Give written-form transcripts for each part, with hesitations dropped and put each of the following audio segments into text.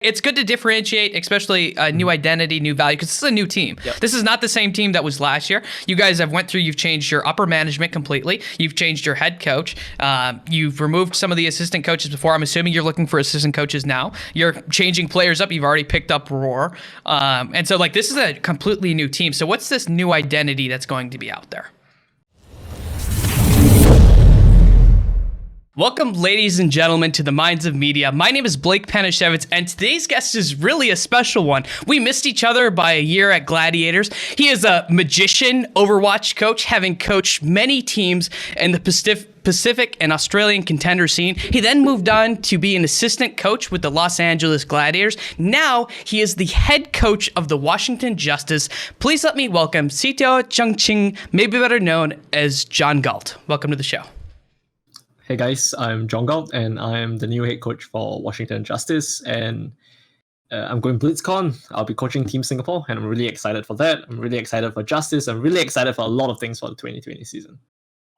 It's good to differentiate, especially a new identity, new value, because this is a new team. Yep. This is not the same team that was last year. You guys have you've changed your upper management completely. You've changed your head coach. You've removed some of the assistant coaches before. I'm assuming you're looking for assistant coaches now. You're changing players up. You've already picked up Roar. And so this is a completely new team. So what's this new identity that's going to be out there? Welcome, ladies and gentlemen, to the Minds of Media. My name is Blake Panashevitz, and today's guest is really a special one. We missed each other by a year at Gladiators. He is a magician, Overwatch coach, having coached many teams in the Pacific and Australian contender scene. He then moved on to be an assistant coach with the Los Angeles Gladiators. Now he is the head coach of the Washington Justice. Please let me welcome Seetoh Jian Qing, maybe better known as JohnGalt. Welcome to the show. Hey guys, I'm JohnGalt, and I'm the new head coach for Washington Justice, and I'm going BlitzCon. I'll be coaching Team Singapore, and I'm really excited for that. I'm really excited for Justice. I'm really excited for a lot of things for the 2020 season.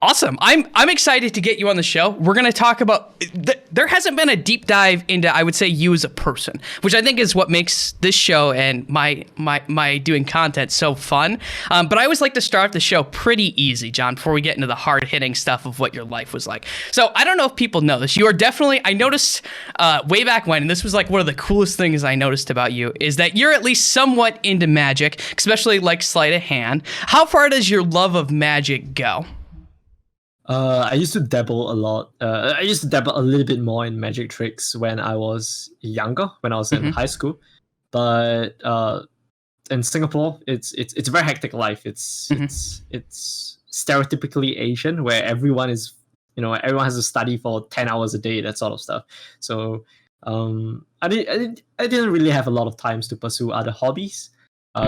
Awesome. I'm excited to get you on the show. We're going to talk about, there hasn't been a deep dive into, I would say, you as a person, which I think is what makes this show and my doing content so fun. But I always like to start the show pretty easy, John, before we get into the hard hitting stuff of what your life was like. So I don't know if people know this. You are definitely, I noticed way back when, and this was like one of the coolest things I noticed about you, is that you're at least somewhat into magic, especially like sleight of hand. How far does your love of magic go? I used to dabble a lot. I used to dabble a little bit more in magic tricks when I was younger, when I was in high school. But in Singapore, it's a very hectic life. It's stereotypically Asian, where everyone has to study for 10 hours a day, that sort of stuff. So I didn't really have a lot of times to pursue other hobbies.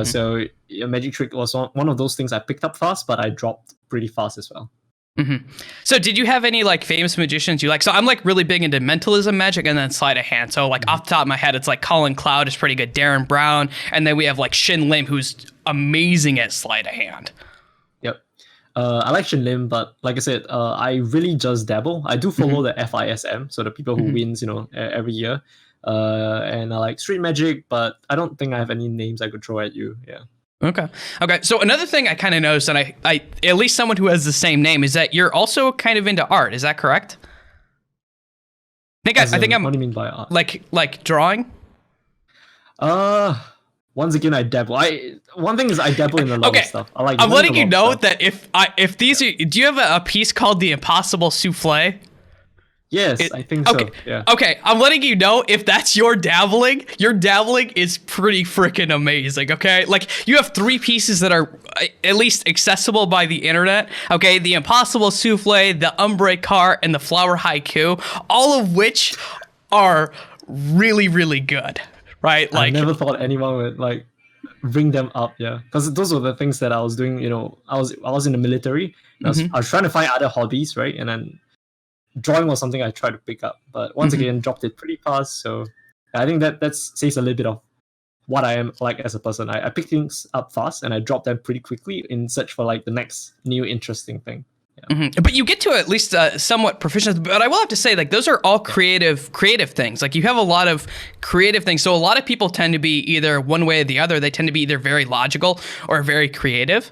So magic trick was one of those things I picked up fast, but I dropped pretty fast as well. So did you have any like famous magicians you like? So I'm like really big into mentalism magic and then sleight of hand. So like off the top of my head, it's like Colin Cloud is pretty good, Darren Brown, and then we have like Shin Lim, who's amazing at sleight of hand. Yep. I like Shin Lim, but like I said, I really just dabble. I do follow the FISM, so the people who wins, every year. And I like street magic, but I don't think I have any names I could throw at you. Yeah. Okay. So another thing I kind of noticed, and I at least someone who has the same name, is that you're also kind of into art. Is that correct? I think I'm. What do you mean by art? Like drawing? Once again, I dabble. One thing is I dabble in a lot of stuff. I'm letting you know that if these are, do you have a piece called The Impossible Souffle? Yes, I think so. Okay. Yeah. Okay, I'm letting you know if that's your dabbling is pretty freaking amazing, okay? Like, you have 3 pieces that are at least accessible by the internet, okay? The Impossible Souffle, the Ombre Car, and the Flower Haiku, all of which are really, really good, right? Like, I never thought anyone would, like, bring them up, yeah. Because those were the things that I was doing, I was in the military. I was trying to find other hobbies, right? And then drawing was something I tried to pick up, but once again, dropped it pretty fast. So I think that says a little bit of what I am like as a person. I pick things up fast and I drop them pretty quickly in search for like the next new interesting thing. Yeah. But you get to at least somewhat proficient. But I will have to say, like, those are all creative things. Like, you have a lot of creative things. So a lot of people tend to be either one way or the other. They tend to be either very logical or very creative.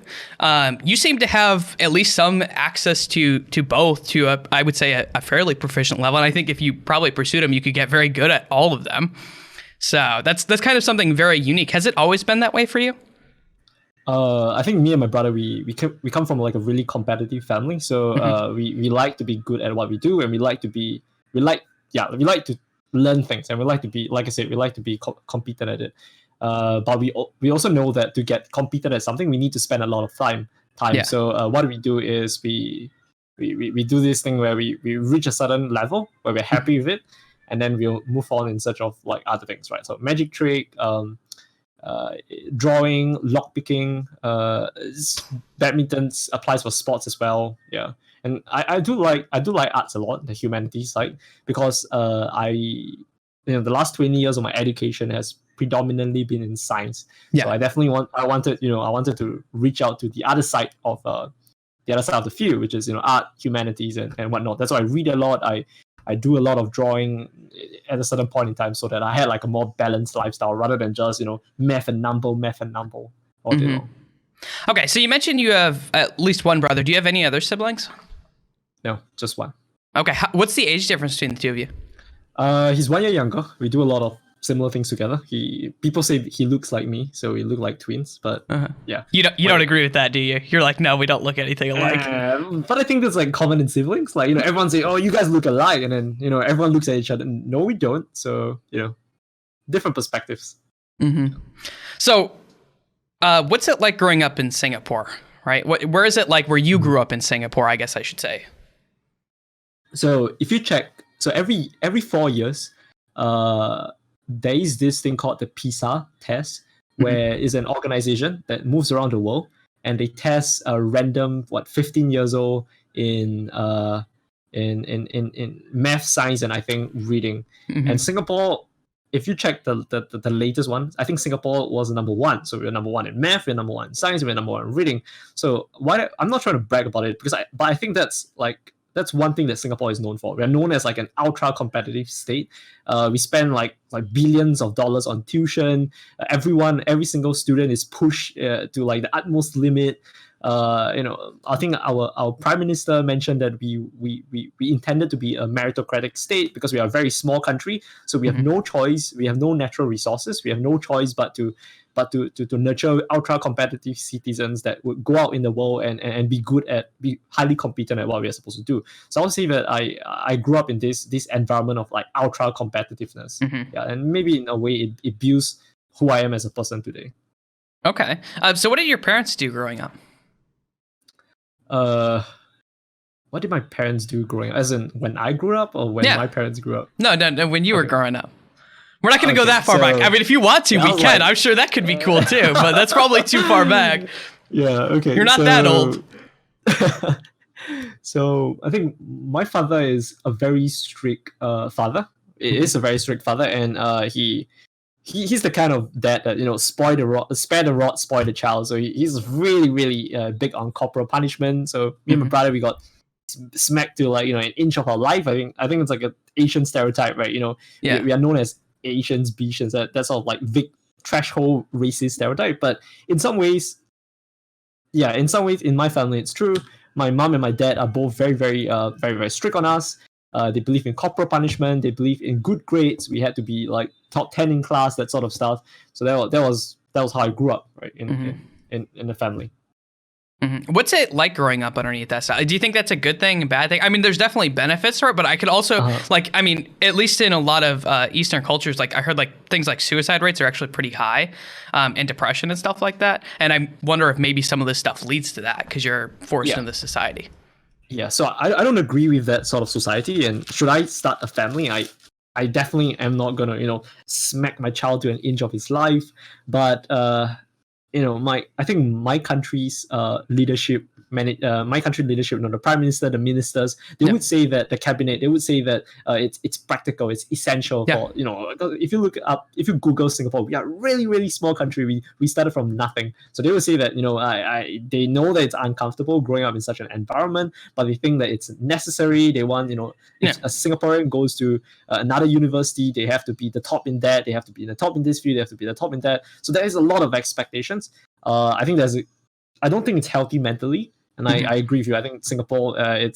You seem to have at least some access to both, to I would say a fairly proficient level. And I think if you probably pursued them, you could get very good at all of them. So that's kind of something very unique. Has it always been that way for you? I think me and my brother, we come from like a really competitive family, so we like to be good at what we do, and we like to learn things, and we like to be, like I said, we like to be competent at it. But we also know that to get competent at something, we need to spend a lot of time. Yeah. So what we do is we do this thing where we reach a certain level where we're happy with it, and then we'll move on in search of like other things, right? So magic trick, drawing, lockpicking, badminton applies for sports as well. Yeah, and I do like arts a lot, the humanities side, because the last 20 years of my education has predominantly been in science. Yeah. So I definitely wanted to reach out to the other side of the field, which is art, humanities, and whatnot. That's why I read a lot. I do a lot of drawing at a certain point in time, so that I had like a more balanced lifestyle rather than just math and number all day long. Okay, so you mentioned you have at least one brother. Do you have any other siblings? No, just one. Okay, what's the age difference between the two of you? He's 1 year younger. We do a lot of similar things together. People say he looks like me, so we look like twins. But yeah, you don't agree with that, do you? You're like, no, we don't look anything alike. But I think that's like common in siblings. Like everyone say, oh, you guys look alike, and then everyone looks at each other. No, we don't. So different perspectives. Mm-hmm. So, what's it like growing up in Singapore? Right? Where is it like where you grew up in Singapore? I guess I should say. So if you check, every 4 years, there is this thing called the PISA test, where it's an organization that moves around the world, and they test a random 15 years old in math, science, and I think reading. And Singapore, if you check the latest one, I think Singapore was number one. So we're number one in math, we're number one in science, we're number one in reading. So I'm not trying to brag about it, but I think that's one thing that Singapore is known for. We're known as like an ultra competitive state. We spend like billions of dollars on tuition. Every single student is pushed to like the utmost limit. I think our prime minister mentioned that we intended to be a meritocratic state because we are a very small country. So we have no choice. We have no natural resources. We have no choice but to nurture ultra competitive citizens that would go out in the world and be highly competent at what we are supposed to do. So I would say that I grew up in this environment of like ultra competitiveness. Yeah, and maybe in a way it builds who I am as a person today. Okay. So what did your parents do growing up? What did my parents do growing up? As in when I grew up or when my parents grew up? No, when you were growing up. We're not going to go that far back. I mean, if you want to, we can. I'm sure that could be cool too, but that's probably too far back. Yeah, okay. You're not that old. So I think my father is a very strict father. It is a very strict father, and he's the kind of dad that spare the rod, spoil the child. So he's really really big on corporal punishment. So me and my brother, we got smacked to like an inch of our life. I think it's like an Asian stereotype, right? We are known as Asians, Bishans. That's sort of like big threshold racist stereotype. But in some ways, in my family, it's true. My mom and my dad are both very, very, very, very strict on us. They believe in corporal punishment. They believe in good grades. We had to be like top 10 in class, that sort of stuff. So that was how I grew up, right, in the family. What's it like growing up underneath that style? Do you think that's a good thing, a bad thing? I mean, there's definitely benefits to it, but I could also at least in a lot of Eastern cultures, like I heard like things like suicide rates are actually pretty high, and depression and stuff like that. And I wonder if maybe some of this stuff leads to that because you're forced into society. Yeah, so I don't agree with that sort of society. And should I start a family, I definitely am not gonna smack my child to an inch of his life. But I think my country's leadership, the prime minister, the ministers, they would say that the cabinet, they would say that it's practical, it's essential for if you Google Singapore, we are a really really small country. We started from nothing, so they would say that they know that it's uncomfortable growing up in such an environment, but they think that it's necessary. They want if a Singaporean goes to another university, they have to be the top in that, they have to be the top in this field, they have to be the top in that. So there is a lot of expectations. I think I don't think it's healthy mentally, and I agree with you. I think Singapore, I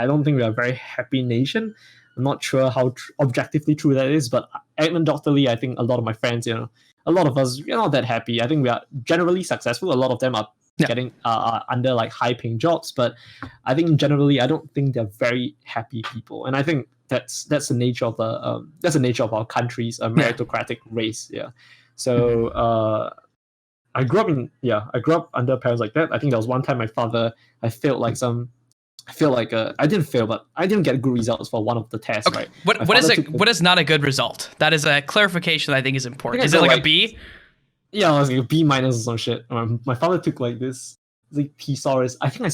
don't think we are a very happy nation. I'm not sure how objectively true that is, but anecdotally, I think a lot of my friends, a lot of us, we're not that happy. I think we are generally successful. A lot of them are getting under like high-paying jobs, but I think generally, I don't think they're very happy people, and I think that's the nature of our country's meritocratic race. Yeah, so. I grew up under parents like that. I think there was one time I didn't fail, but I didn't get good results for one of the tests, okay. Right? What is not a good result? That is a clarification I think is important. Is it like a B? Yeah, it was like a B- or some shit. My father took like this like thesaurus. I think I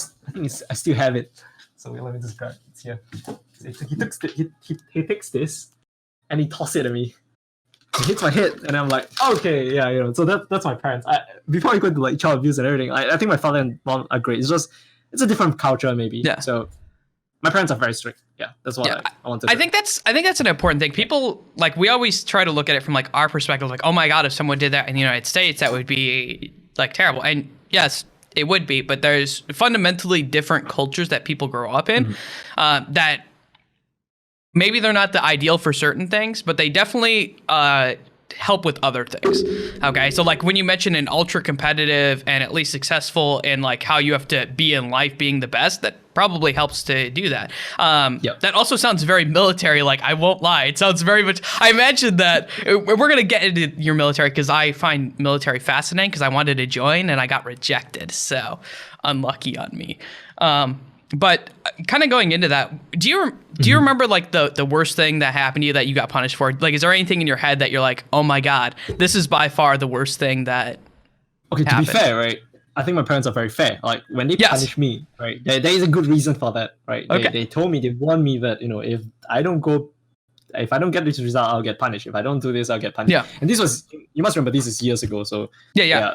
still have it. So let me just grab it. It's here. He takes this and he tosses it at me. It hits my head, and I'm like, okay, yeah, So that's my parents. Before I go into like child abuse and everything, I think my father and mom are great. It's a different culture, maybe. Yeah. So, my parents are very strict. Yeah, that's what I wanted to I think that's an important thing. People, like, we always try to look at it from like our perspective, like, oh my God, if someone did that in the United States, that would be like terrible. And yes, it would be, but there's fundamentally different cultures that people grow up in that maybe they're not the ideal for certain things, but they definitely help with other things. Okay, so like when you mention an ultra competitive and at least successful in like how you have to be in life, being the best, that probably helps to do that. That also sounds very military. Like, I won't lie, it sounds very much. I imagine that we're gonna get into your military because I find military fascinating because I wanted to join and I got rejected. So unlucky on me. But kind of going into that, do you remember like the worst thing that happened to you that you got punished for? Like, is there anything in your head that you're like, oh my God, this is by far the worst thing that happened? To be fair, right? I think my parents are very fair. Like, when they punish me, right? There is a good reason for that, right? They told me, they warned me that, you know, if I don't get this result, I'll get punished. If I don't do this, I'll get punished. Yeah. And this was, you must remember, this is years ago. So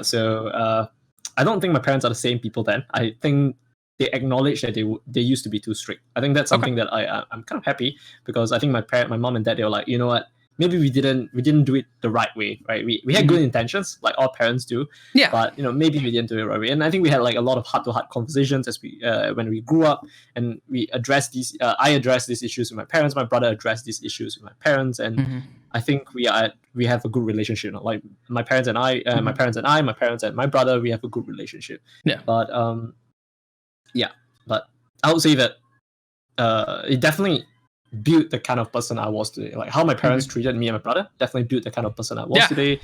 So I don't think my parents are the same people then. I think they acknowledge that they used to be too strict. I think that's something that I'm kind of happy, because I think my mom and dad, they were like, you know what, maybe we didn't do it the right way, right? We had good intentions, like all parents do, but you know, maybe we didn't do it the right way. And I think we had like a lot of heart-to-heart conversations as we when we grew up, and we addressed these. I addressed these issues with my parents. My brother addressed these issues with my parents, and I think we have a good relationship. Like my parents and I, my parents and my brother, we have a good relationship. But I would say that it definitely built the kind of person I was today. Like how my parents treated me and my brother definitely built the kind of person I was today.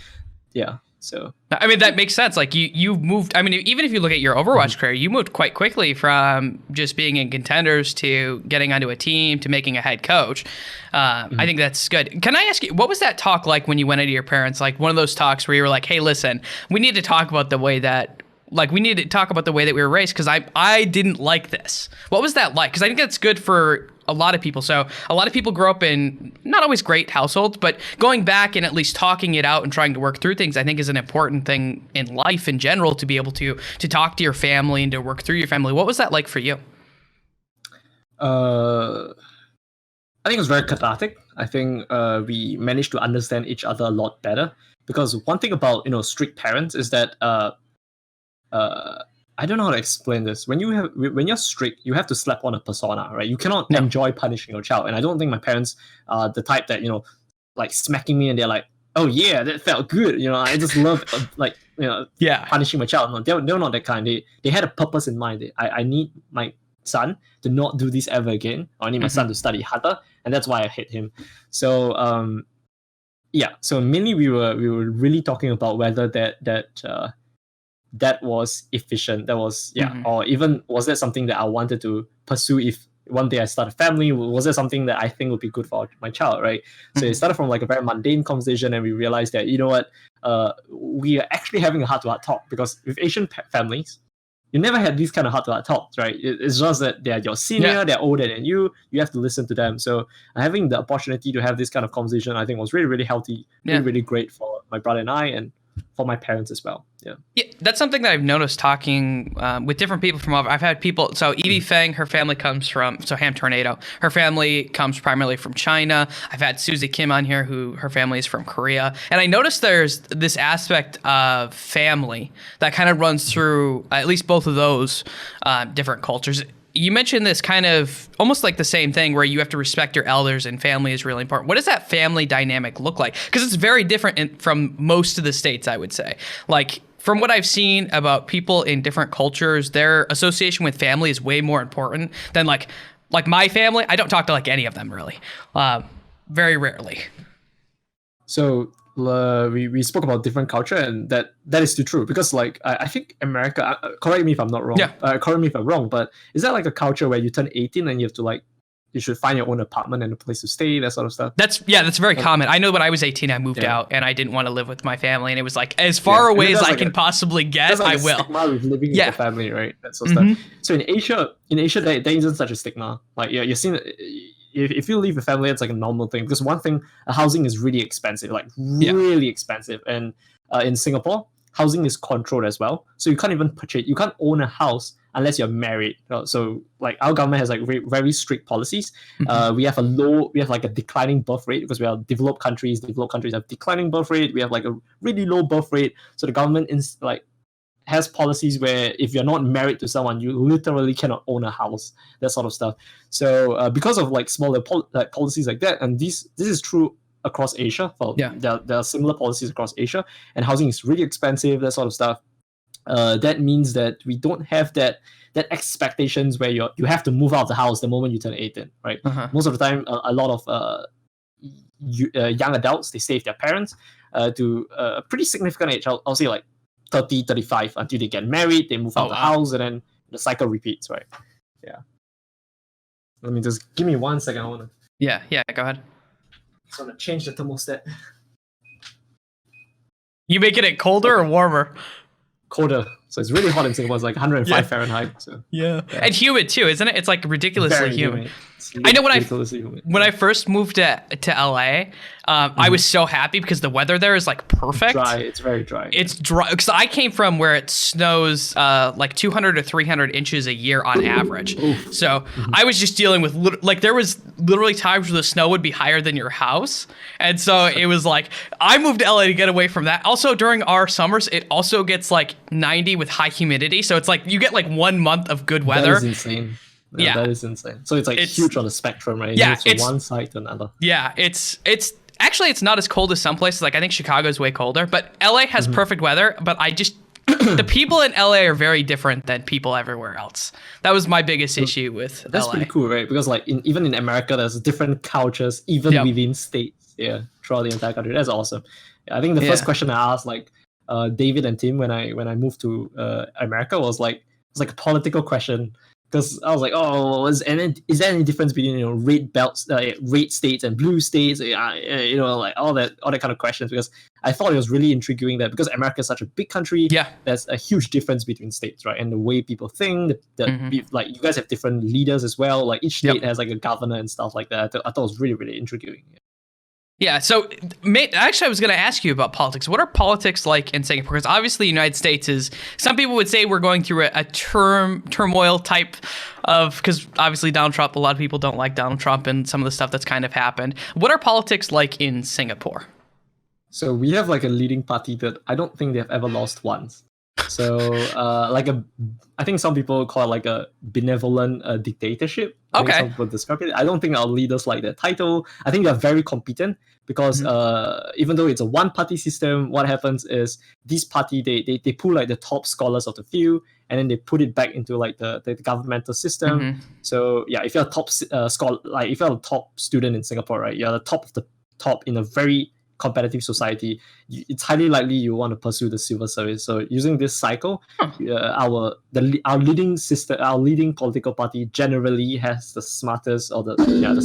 Yeah. So I mean, that makes sense. Like you moved. I mean, even if you look at your Overwatch career, you moved quite quickly from just being in contenders to getting onto a team to making a head coach. I think that's good. Can I ask you, what was that talk like when you went into your parents? Like one of those talks where you were like, "Hey, listen, we need to talk about the way that." Like, we need to talk about the way that we were raised, because I didn't like this. What was that like? Because I think that's good for a lot of people. So a lot of people grow up in not always great households, but going back and at least talking it out and trying to work through things, I think is an important thing in life in general, to be able to talk to your family and to work through your family. What was that like for you? I think it was very cathartic. I think we managed to understand each other a lot better, because one thing about, you know, strict parents is that I don't know how to explain this. When you're strict, you have to slap on a persona, right? You cannot enjoy punishing your child. And I don't think my parents are the type that, you know, like smacking me and they're like, oh yeah, that felt good. You know, I just love punishing my child. No, they're not that kind. They had a purpose in mind. I need my son to not do this ever again. Or I need my son to study harder, and that's why I hate him. So so mainly we were really talking about whether that was efficient, that was or even was that something that I wanted to pursue if one day I start a family. Was that something that I think would be good for my child, right? So it started from like a very mundane conversation, and we realized that, you know what, we are actually having a heart-to-heart talk, because with Asian families, you never had these kind of heart-to-heart talks, right? It's just that they're your senior, they're older than you have to listen to them. So having the opportunity to have this kind of conversation, I think was really, really healthy, really great for my brother and I, and for my parents as well. Yeah, that's something that I've noticed talking with different people from over. I've had people. So Evie Feng, her family comes from Ham Tornado. Her family comes primarily from China. I've had Susie Kim on here, who her family is from Korea, and I noticed there's this aspect of family that kind of runs through at least both of those different cultures. You mentioned this kind of almost like the same thing, where you have to respect your elders and family is really important. What does that family dynamic look like? Because it's very different from most of the states, I would say. Like, from what I've seen about people in different cultures, their association with family is way more important than like my family. I don't talk to like any of them really, very rarely. So we spoke about different culture, and that is still true, because like I think America, correct me if I'm not wrong, correct me if I'm wrong, but is that like a culture where you turn 18 and you have to like, you should find your own apartment and a place to stay, that sort of stuff? That's very common. I know when I was 18, I moved out and I didn't want to live with my family, and it was like, as far away as I can possibly get, like I will. Stigma with living with your family, right? That sort of stuff. So in Asia, there isn't such a stigma. Like you're seeing. If you leave a family, it's like a normal thing, because one thing, housing is really expensive, like really expensive, and in Singapore, housing is controlled as well. So you can't even own a house unless you're married. So like our government has like very strict policies. We have like a declining birth rate because we are developed countries. Developed countries have declining birth rate. We have like a really low birth rate. So the government has policies where if you're not married to someone, you literally cannot own a house, that sort of stuff. So because of like smaller policies like that, and this is true across Asia. There are similar policies across Asia, and housing is really expensive, that sort of stuff. That means that we don't have that expectations where you have to move out of the house the moment you turn 18, right? Most of the time, a lot of young adults, they stay with their parents to a pretty significant age. I'll say like 30, 35 until they get married, they move out of the house, and then the cycle repeats, right? Yeah. Let me just give me 1 second. I wanna. Yeah, go ahead. I want to change the thermostat. You making it colder or warmer? Colder. So it's really hot in Singapore. It's like 105 Fahrenheit. So yeah, and humid too, isn't it? It's like ridiculously very humid. I know when I first moved to LA, I was so happy because the weather there is like perfect. It's very dry. It's dry because I came from where it snows like 200 to 300 inches a year on average. Oof. So I was just dealing with like there was literally times where the snow would be higher than your house, and so it was like I moved to LA to get away from that. Also during our summers, it also gets like 90 with high humidity, so it's like you get like 1 month of good weather. That is insane. Yeah, that is insane. So it's like huge on the spectrum, right? Yeah, it's from one side to another. Yeah, it's actually it's not as cold as some places. Like I think Chicago's way colder, but LA has perfect weather. But the people in LA are very different than people everywhere else. That was my biggest issue with That's LA. Pretty cool, right? Because like even in America, there's different cultures, even within states. Yeah, throughout the entire country. That's awesome. Yeah, I think the first question I asked like David and Tim when I moved to America was like a political question. Because I was like, is there any difference between red belts, red states and blue states? Like all that kind of questions. Because I thought it was really intriguing that because America is such a big country, there's a huge difference between states, right? And the way people think, like you guys have different leaders as well. Like each state has like a governor and stuff like that. I thought it was really, really intriguing. Yeah, so actually I was going to ask you about politics. What are politics like in Singapore? Because obviously the United States is, some people would say we're going through a turmoil type of, because obviously Donald Trump, a lot of people don't like Donald Trump and some of the stuff that's kind of happened. What are politics like in Singapore? So we have like a leading party that I don't think they've ever lost once. So I think some people call it like a benevolent dictatorship. Okay. Some people describe it. I don't think our leaders like that title. I think they're very competent because even though it's a one-party system, what happens is this party, they pull like the top scholars of the field and then they put it back into like the governmental system. So yeah, if you're a top scholar, like if you're a top student in Singapore, right, you're the top of the top in a very competitive society, it's highly likely you want to pursue the civil service. So using this cycle, our leading political party generally has the smartest or the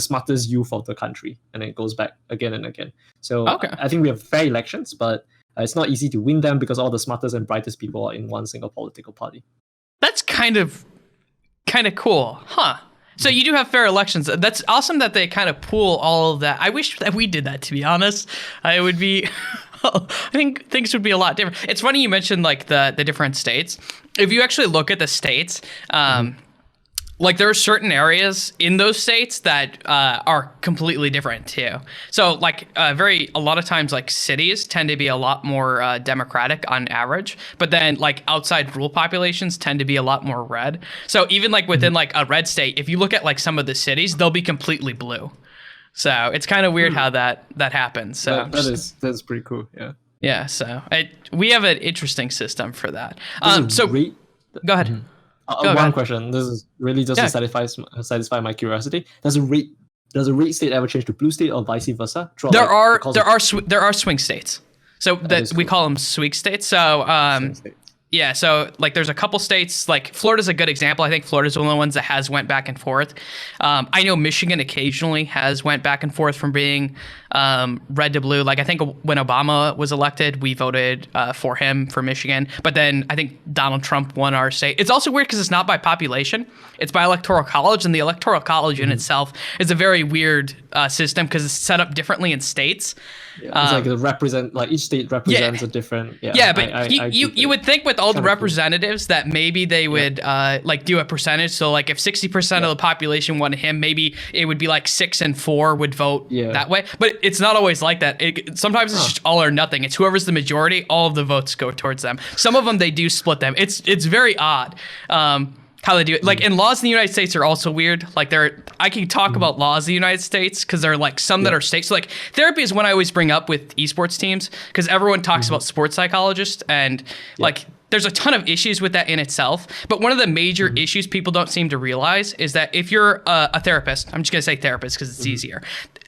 smartest youth of the country, and it goes back again and again. So I think we have fair elections, but it's not easy to win them because all the smartest and brightest people are in one single political party. That's kind of cool, huh? So you do have fair elections. That's awesome that they kind of pool all of that. I wish that we did that, to be honest. It would be, I think things would be a lot different. It's funny you mentioned like the different states. If you actually look at the states, like there are certain areas in those states that are completely different too. So like a lot of times like cities tend to be a lot more democratic on average, but then like outside rural populations tend to be a lot more red. So even like within like a red state, if you look at like some of the cities, they'll be completely blue. So it's kind of weird how that happens. So that's pretty cool. Yeah. Yeah. So we have an interesting system for that. Go ahead. One question. This is really just to satisfy my curiosity. Does a red state ever change to blue state or vice versa? There are swing states. So that we call them swing states. So yeah, so like there's a couple states, like Florida's a good example. I think Florida's one of the ones that has went back and forth. I know Michigan occasionally has went back and forth from being red to blue. Like I think when Obama was elected, we voted for him for Michigan. But then I think Donald Trump won our state. It's also weird because it's not by population. It's by electoral college. And the electoral college in itself is a very weird system because it's set up differently in states. Yeah, it's like each state represents a different. Yeah, yeah, but you would think with all the representatives that maybe they would like do a percentage. So like if 60% of the population wanted him, maybe it would be like 6 and 4 would vote that way. But it's not always like that. Sometimes it's just all or nothing. It's whoever's the majority, all of the votes go towards them. Some of them they do split them. It's very odd. How they do it. Like, and laws in the United States are also weird. Like, I can talk about laws in the United States because there are like some that are states. So like therapy is one I always bring up with esports teams because everyone talks about sports psychologists and like there's a ton of issues with that in itself. But one of the major issues people don't seem to realize is that if you're a therapist, I'm just going to say therapist because it's easier.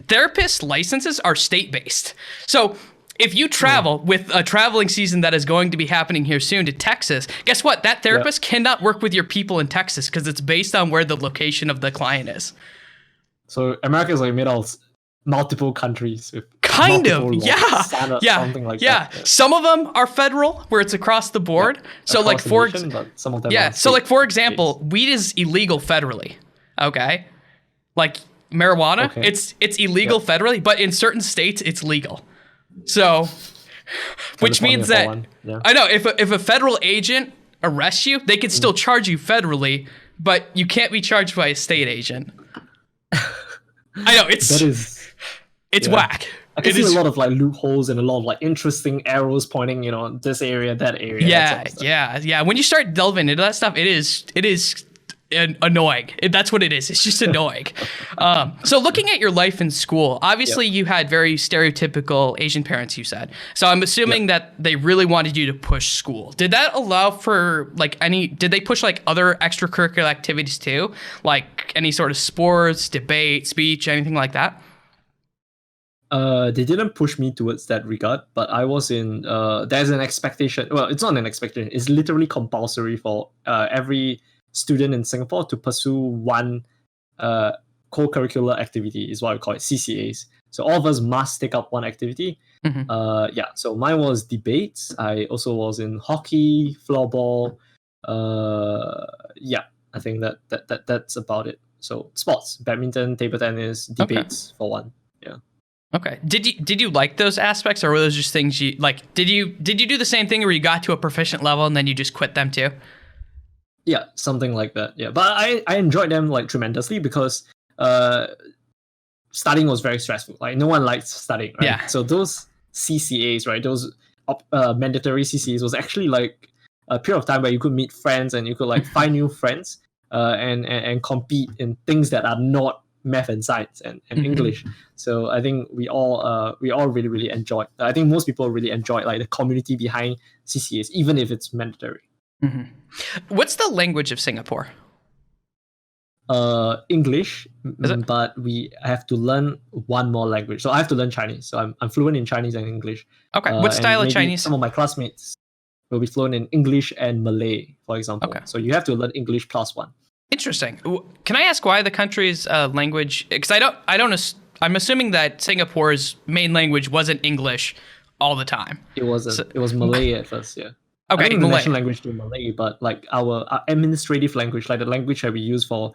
Therapist licenses are state-based. So if you travel with a traveling season that is going to be happening here soon to Texas, guess what? That therapist cannot work with your people in Texas because it's based on where the location of the client is. So America is like made of multiple countries. With kind of, laws, something like that. Some of them are federal, where it's across the board. So across like for some of them so like for example, weed is illegal federally. Okay, like marijuana, it's illegal federally, but in certain states it's legal. So, which means that I know if a federal agent arrests you, they can still charge you federally, but you can't be charged by a state agent. I know it's whack. I can see a lot of like loopholes and a lot of like interesting arrows pointing, this area, that area. Yeah. When you start delving into that stuff, it is annoying. That's what it is. It's just annoying. So looking at your life in school, obviously you had very stereotypical Asian parents, you said. So I'm assuming that they really wanted you to push school. Did that allow for like did they push like other extracurricular activities too? Like any sort of sports, debate, speech, anything like that? They didn't push me towards that regard, but I was in, there's an expectation. Well, it's not an expectation. It's literally compulsory for every student in Singapore to pursue one co-curricular activity is what we call it, CCAs. So all of us must take up one activity. So mine was debates. I also was in hockey, floorball. I think that's about it. So sports, badminton, table tennis, debates for one. Yeah. Okay. Did you like those aspects, or were those just things you like? Did you do the same thing where you got to a proficient level and then you just quit them too? Yeah, something like that. Yeah, but I enjoyed them like tremendously because studying was very stressful. Like no one likes studying, right? Yeah. So those CCAs, right? Those mandatory CCAs was actually like a period of time where you could meet friends and you could like find new friends and compete in things that are not math and science and English. So I think we all really, really enjoyed. I think most people really enjoyed like the community behind CCAs, even if it's mandatory. What's the language of Singapore? English, but we have to learn one more language. So I have to learn Chinese. So I'm fluent in Chinese and English. Okay. What style of Chinese? Some of my classmates will be fluent in English and Malay, for example. Okay. So you have to learn English +1. Interesting. Can I ask why the country's language? Because I'm assuming that Singapore's main language wasn't English all the time. It wasn't. So, it was Malay at first. Yeah. Okay. I think the national language to Malay, but like our administrative language, like the language that we use for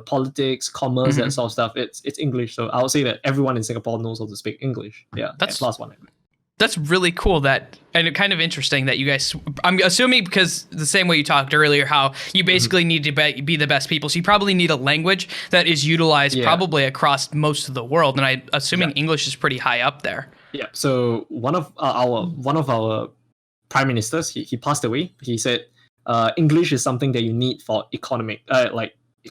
politics, commerce, that sort of stuff, it's English. So I would say that everyone in Singapore knows how to speak English. Yeah. That's +1 language. That's really cool and kind of interesting that you guys, I'm assuming because the same way you talked earlier, how you basically need to be the best people. So you probably need a language that is utilized probably across most of the world. And I'm assuming English is pretty high up there. Yeah. So one of our prime ministers, he passed away. He said, English is something that you need for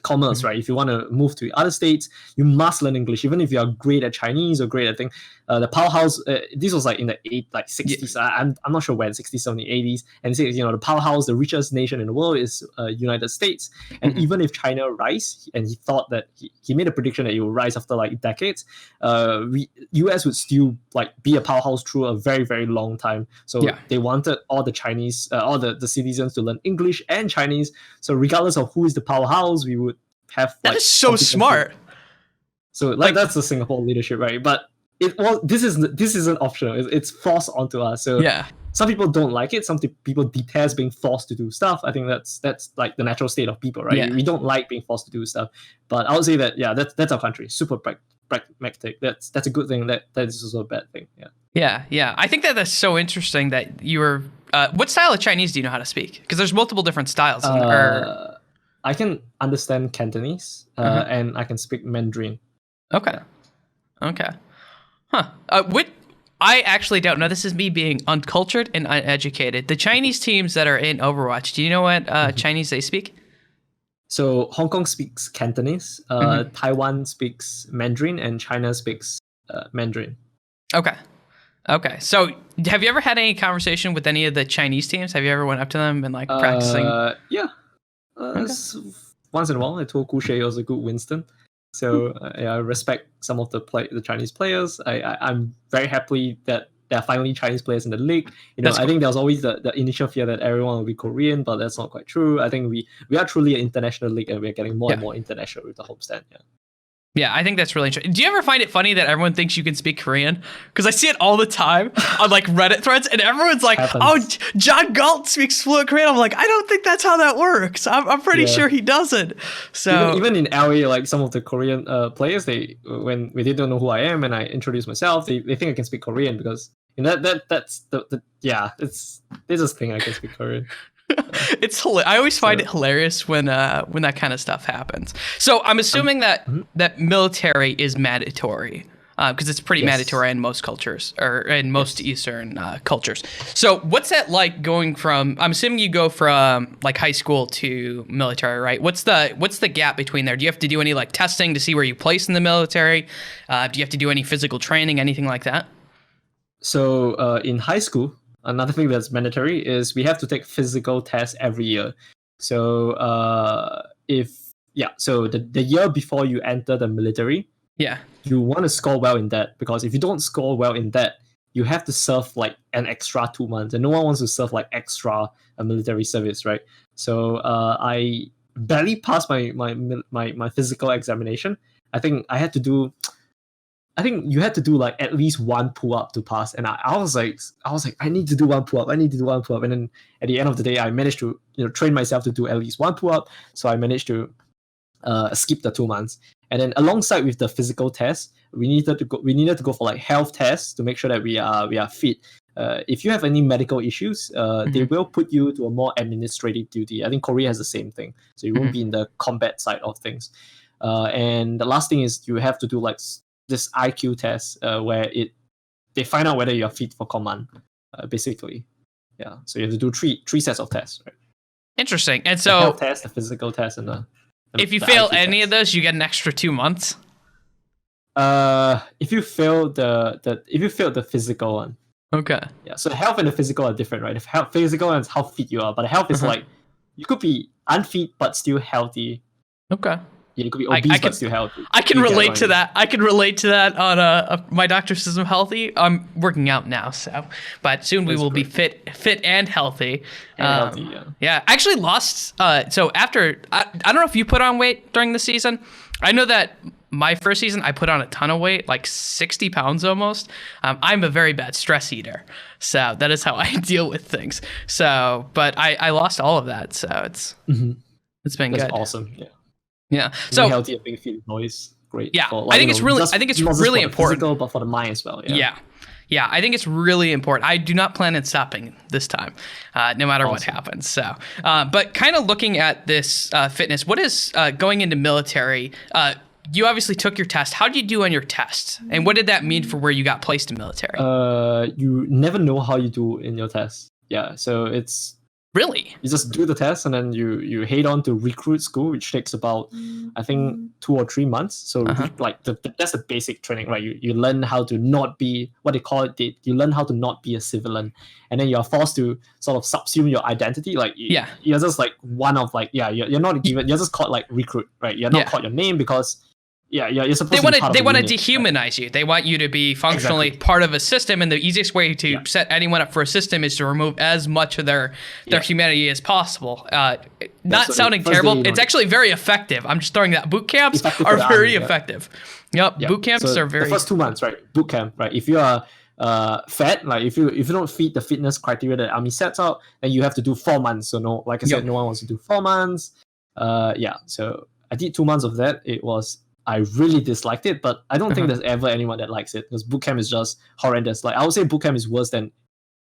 commerce, right? If you want to move to other states, you must learn English, even if you are great at Chinese or great at things. The powerhouse, this was like in the 60s. I'm not sure when, 60s, 70s, 80s. And the powerhouse, the richest nation in the world is United States. And even if China rise, and he thought that he made a prediction that it will rise after like decades, US would still like be a powerhouse through a very, very long time. So they wanted all the Chinese, all the citizens to learn English and Chinese. So regardless of who is the powerhouse, we would have that is so smart. So that's the Singapore leadership, right? But this isn't optional. It's forced onto us. So some people don't like it. Some people detest being forced to do stuff. I think that's like the natural state of people, right? We don't like being forced to do stuff. But I would say that that's our country, super pragmatic. That's a good thing. That is also a bad thing. Yeah. Yeah. I think that's so interesting that you were. What style of Chinese do you know how to speak? Because there's multiple different styles. I can understand Cantonese, and I can speak Mandarin. Okay. Huh. I actually don't know. This is me being uncultured and uneducated. The Chinese teams that are in Overwatch, do you know what Chinese they speak? So Hong Kong speaks Cantonese, Taiwan speaks Mandarin, and China speaks Mandarin. Okay. So have you ever had any conversation with any of the Chinese teams? Have you ever went up to them and like practicing? Yeah. Once in a while, I told Kushe was a good Winston. So I respect some of the Chinese players. I'm very happy that there are finally Chinese players in the league. I think there was always the initial fear that everyone will be Korean, but that's not quite true. I think we are truly an international league, and we're getting more and more international with the homestand. Yeah. Yeah, I think that's really interesting. Do you ever find it funny that everyone thinks you can speak Korean? Because I see it all the time on like Reddit threads, and everyone's like, "Oh, JohnGalt speaks fluent Korean." I'm like, I don't think that's how that works. I'm pretty sure he doesn't. So even in LA, like some of the Korean players, when they don't know who I am and I introduce myself, they think I can speak Korean because that's they just think I can speak Korean. It's I always find it hilarious when that kind of stuff happens. So I'm assuming that military is mandatory because it's pretty mandatory in most cultures or in most Eastern cultures. So what's that like going from? I'm assuming you go from like high school to military, right? What's the gap between there? Do you have to do any like testing to see where you place in the military? Do you have to do any physical training, anything like that? So in high school, another thing that's mandatory is we have to take physical tests every year. So so the year before you enter the military, you want to score well in that, because if you don't score well in that, you have to serve like an extra 2 months, and no one wants to serve like extra military service, right? So I barely passed my physical examination. I think you had to do like at least one pull-up to pass, and I was like, I need to do one pull-up, and then at the end of the day, I managed to train myself to do at least one pull-up, so I managed to skip the 2 months. And then alongside with the physical test, we needed to go for like health tests to make sure that we are fit. If you have any medical issues, they will put you to a more administrative duty. I think Korea has the same thing, so you won't be in the combat side of things. And the last thing is you have to do like this IQ test where they find out whether you're fit for command, basically. Yeah, so you have to do three sets of tests, right? Interesting. And so the health test, the physical test, and if you fail any of those, you get an extra 2 months. If you fail the physical one. Okay. Yeah. So the health and the physical are different, right? The physical is how fit you are, but the health is like you could be unfit but still healthy. Okay. Yeah, you could be obese but still healthy. I can relate to that. I can relate to that on my doctor says I'm healthy. I'm working out now, but soon we will be fit and healthy. Yeah. I actually lost. So after I don't know if you put on weight during the season. I know that my first season I put on a ton of weight, like 60 pounds almost. I'm a very bad stress eater, so that is how I deal with things. So, but I lost all of that, so it's been That's good. Awesome. Yeah. Yeah. Being So healthy and being fit is always great. Yeah. For, I think it's really important. Physical, but for the mind as well. Yeah. Yeah. I think it's really important. I do not plan on stopping this time, no matter what happens. So, but kind of looking at this fitness, what is going into military? You obviously took your test. How did you do on your test? And what did that mean for where you got placed in military? You never know how you do in your test. Yeah. So it's really, you just do the test and then you head on to recruit school, which takes about I think 2 or 3 months. So that's the basic training, right? You learn how to not be what they call it. You learn how to not be a civilian, and then you're forced to sort of subsume your identity. Like you're just like one of like you're not given. You're just called like recruit, right? You're not called your name because. Yeah, you're supposed to be part of they want to unit, dehumanize you. They want you to be functionally part of a system, and the easiest way to set anyone up for a system is to remove as much of their humanity as possible. Not sounding terrible, it's actually very effective. I'm just throwing that. Boot camps are very effective. Yep, boot camps are very. The first 2 months, right? Boot camp, right? If you are fat, like if you don't fit the fitness criteria that army sets out, then you have to do 4 months. So like I said, no one wants to do 4 months. So I did 2 months of that. It was I really disliked it, but I don't think there's ever anyone that likes it because boot camp is just horrendous. Like I would say boot camp is worse than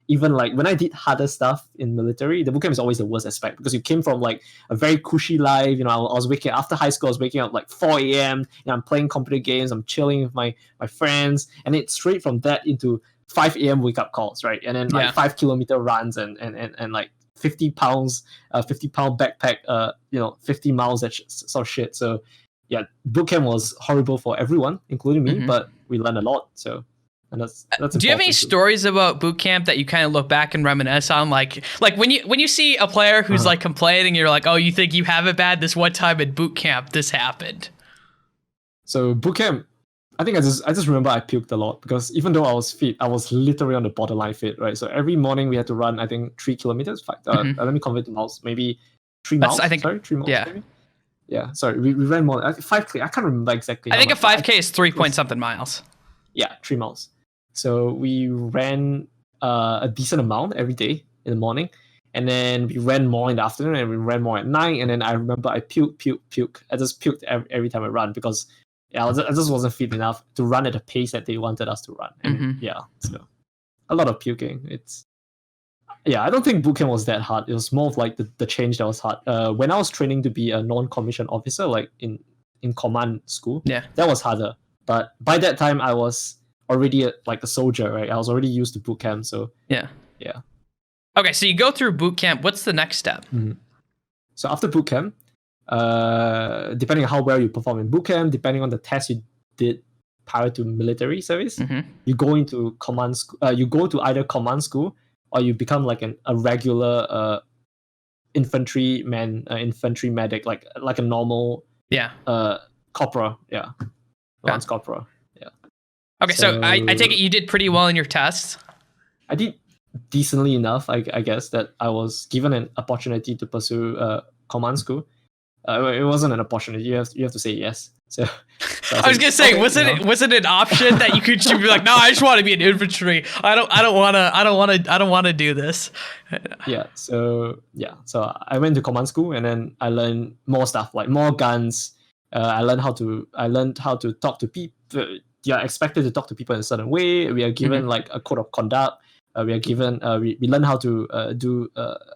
even like when I did harder stuff in military, the boot camp is always the worst aspect because you came from like a very cushy life. I was waking after high school, I was waking up like 4 a.m. I'm playing computer games, I'm chilling with my friends, and it's straight from that into 5 a.m. wake up calls, right? And then like 5 kilometer runs and like 50 pounds, 50-pound backpack, 50 miles, that sort of shit. So yeah, boot camp was horrible for everyone, including me, but we learned a lot. So. And that's do you have any stories about boot camp that you kind of look back and reminisce on, like when you see a player who's like complaining, you're like, oh, you think you have it bad? This one time at boot camp, this happened. So boot camp, I think I just remember I puked a lot because even though I was fit, I was literally on the borderline fit, right? So every morning we had to run, I think 3 kilometers. Let me convert to miles, maybe 3 miles. I think 3 miles. Yeah. Maybe? Yeah. Sorry, we ran more 5K. I can't remember exactly. I think a 5K is 3 point something miles. Yeah, 3 miles. So we ran a decent amount every day in the morning, and then we ran more in the afternoon, and we ran more at night. And then I remember I puke. I just puked every time I run because I just wasn't fit enough to run at the pace that they wanted us to run. And so a lot of puking. I don't think bootcamp was that hard. It was more of like the change that was hard. When I was training to be a non-commissioned officer, like in command school, that was harder. But by that time, I was already like a soldier, right? I was already used to boot camp, so yeah. Okay, so you go through boot camp. What's the next step? So after boot camp, depending on how well you perform in boot camp, depending on the test you did prior to military service, you go into command school. You go to either command school or you become like a regular infantry medic, like a normal corporal, lance corporal. Okay, so I take it you did pretty well in your tests. I did decently enough, I guess, that I was given an opportunity to pursue command school. It wasn't an opportunity. You have to say yes. So I was gonna say, okay, was it an option that you could be like, no, I just want to be an infantry. I don't want to do this. So I went to command school and then I learned more stuff, like more guns. I learned how to talk to people. You are expected to talk to people in a certain way. We are given like a code of conduct. We are given we learn how to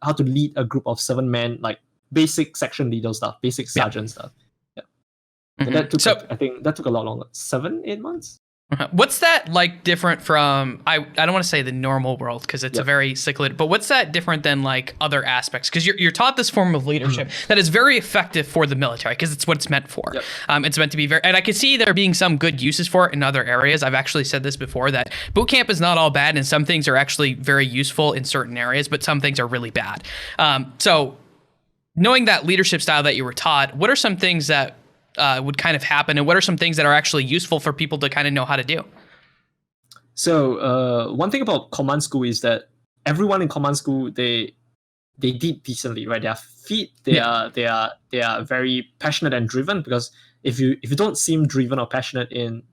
how to lead a group of 7 men, like basic section leader stuff, basic sergeant stuff. And that took I think that took a lot longer, 7-8 months. What's that like different from, I don't want to say the normal world because it's a very secluded, but what's that different than like other aspects? Because you're taught this form of leadership that is very effective for the military because it's what it's meant for. It's meant to be very, and I can see there being some good uses for it in other areas. I've actually said this before, that boot camp is not all bad and some things are actually very useful in certain areas, but some things are really bad. So knowing that leadership style that you were taught, what are some things that would kind of happen, and what are some things that are actually useful for people to kind of know how to do? So one thing about command school is that everyone in command school, they did decently, right? They are fit, they are very passionate and driven, because if you don't seem driven or passionate in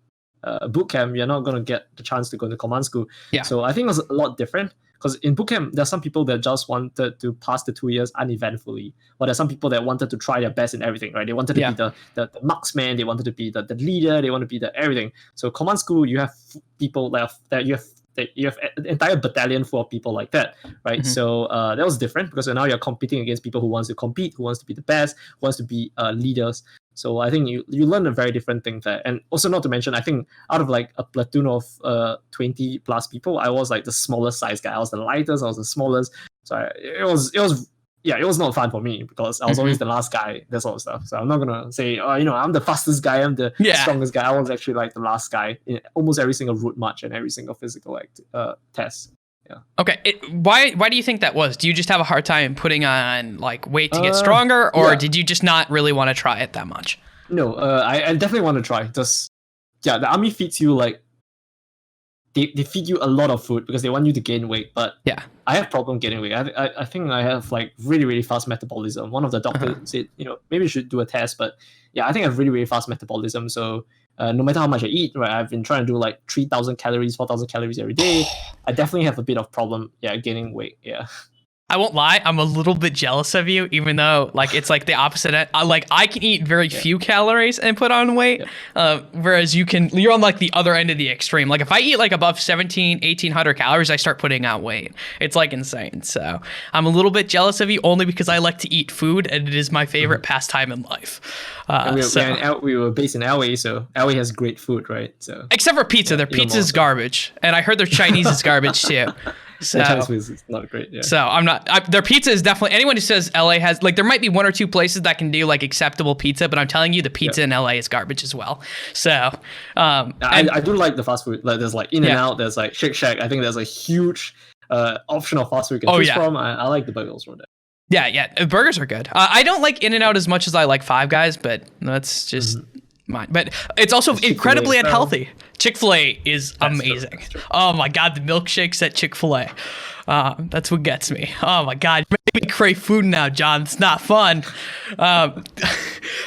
boot camp, you're not going to get the chance to go to command school. So I think it was a lot different. Because in boot camp, there are some people that just wanted to pass the 2 years uneventfully. But there are some people that wanted to try their best in everything, right? They wanted to be the marksman, they wanted to be the leader, they want to be the everything. So command school, you have people that you have an entire battalion full of people like that, right? So that was different because now you're competing against people who wants to compete, who wants to be the best, who wants to be leaders. So I think you learn a very different thing there. And also, not to mention, I think out of like a platoon of 20 plus people, I was like the smallest size guy. I was the lightest, I was the smallest. So it was not fun for me because I was always the last guy, that sort of stuff. So I'm not gonna say, I'm the fastest guy, I'm the strongest guy. I was actually like the last guy in almost every single route march and every single physical test. Yeah. Okay. Why do you think that was? Do you just have a hard time putting on like weight to get stronger, or did you just not really want to try it that much? No, I definitely want to try. The army feeds you like they feed you a lot of food because they want you to gain weight. But I have problem gaining weight. I think I have like really, really fast metabolism. One of the doctors said, maybe you should do a test. But I think I have really, really fast metabolism. So no matter how much I eat, right, I've been trying to do like 3,000 calories, 4,000 calories every day. I definitely have a bit of problem, gaining weight. I won't lie, I'm a little bit jealous of you, even though like it's like the opposite. I can eat very few calories and put on weight, whereas you're on like the other end of the extreme. Like if I eat like above 1,800 calories, I start putting on weight. It's like insane. So I'm a little bit jealous of you only because I like to eat food and it is my favorite pastime in life. We were based in LA, so LA has great food, right? So except for pizza, their pizza is garbage, and I heard their Chinese is garbage too. So, Chinese food is not great. Yeah. So their pizza is definitely, anyone who says LA has, like, there might be one or two places that can do like acceptable pizza, but I'm telling you, the pizza in LA is garbage as well. So, I do like the fast food. Like there's like In-N-Out, there's like Shake Shack. I think there's a huge option of fast food you can choose from. I like the burgers from there. Yeah, burgers are good. I don't like In-N-Out as much as I like Five Guys, but that's just mine. But it's also incredibly unhealthy. Chick-fil-A is amazing. True. Oh my God, the milkshakes at Chick-fil-A. That's what gets me. Oh my God, you make me crave food now, John. It's not fun.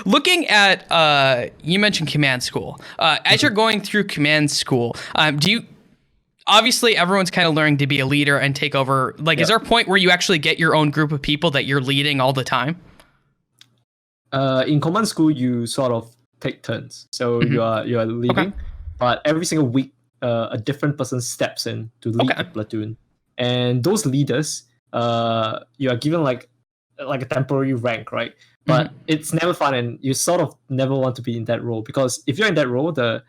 Looking at, you mentioned command school. As you're going through command school, obviously everyone's kind of learning to be a leader and take over. Like, is there a point where you actually get your own group of people that you're leading all the time? In command school, you sort of take turns. So you are leading, but every single week, a different person steps in to lead the platoon. And those leaders, you are given like a temporary rank, right? But it's never fun, and you sort of never want to be in that role, because if you're in that role, the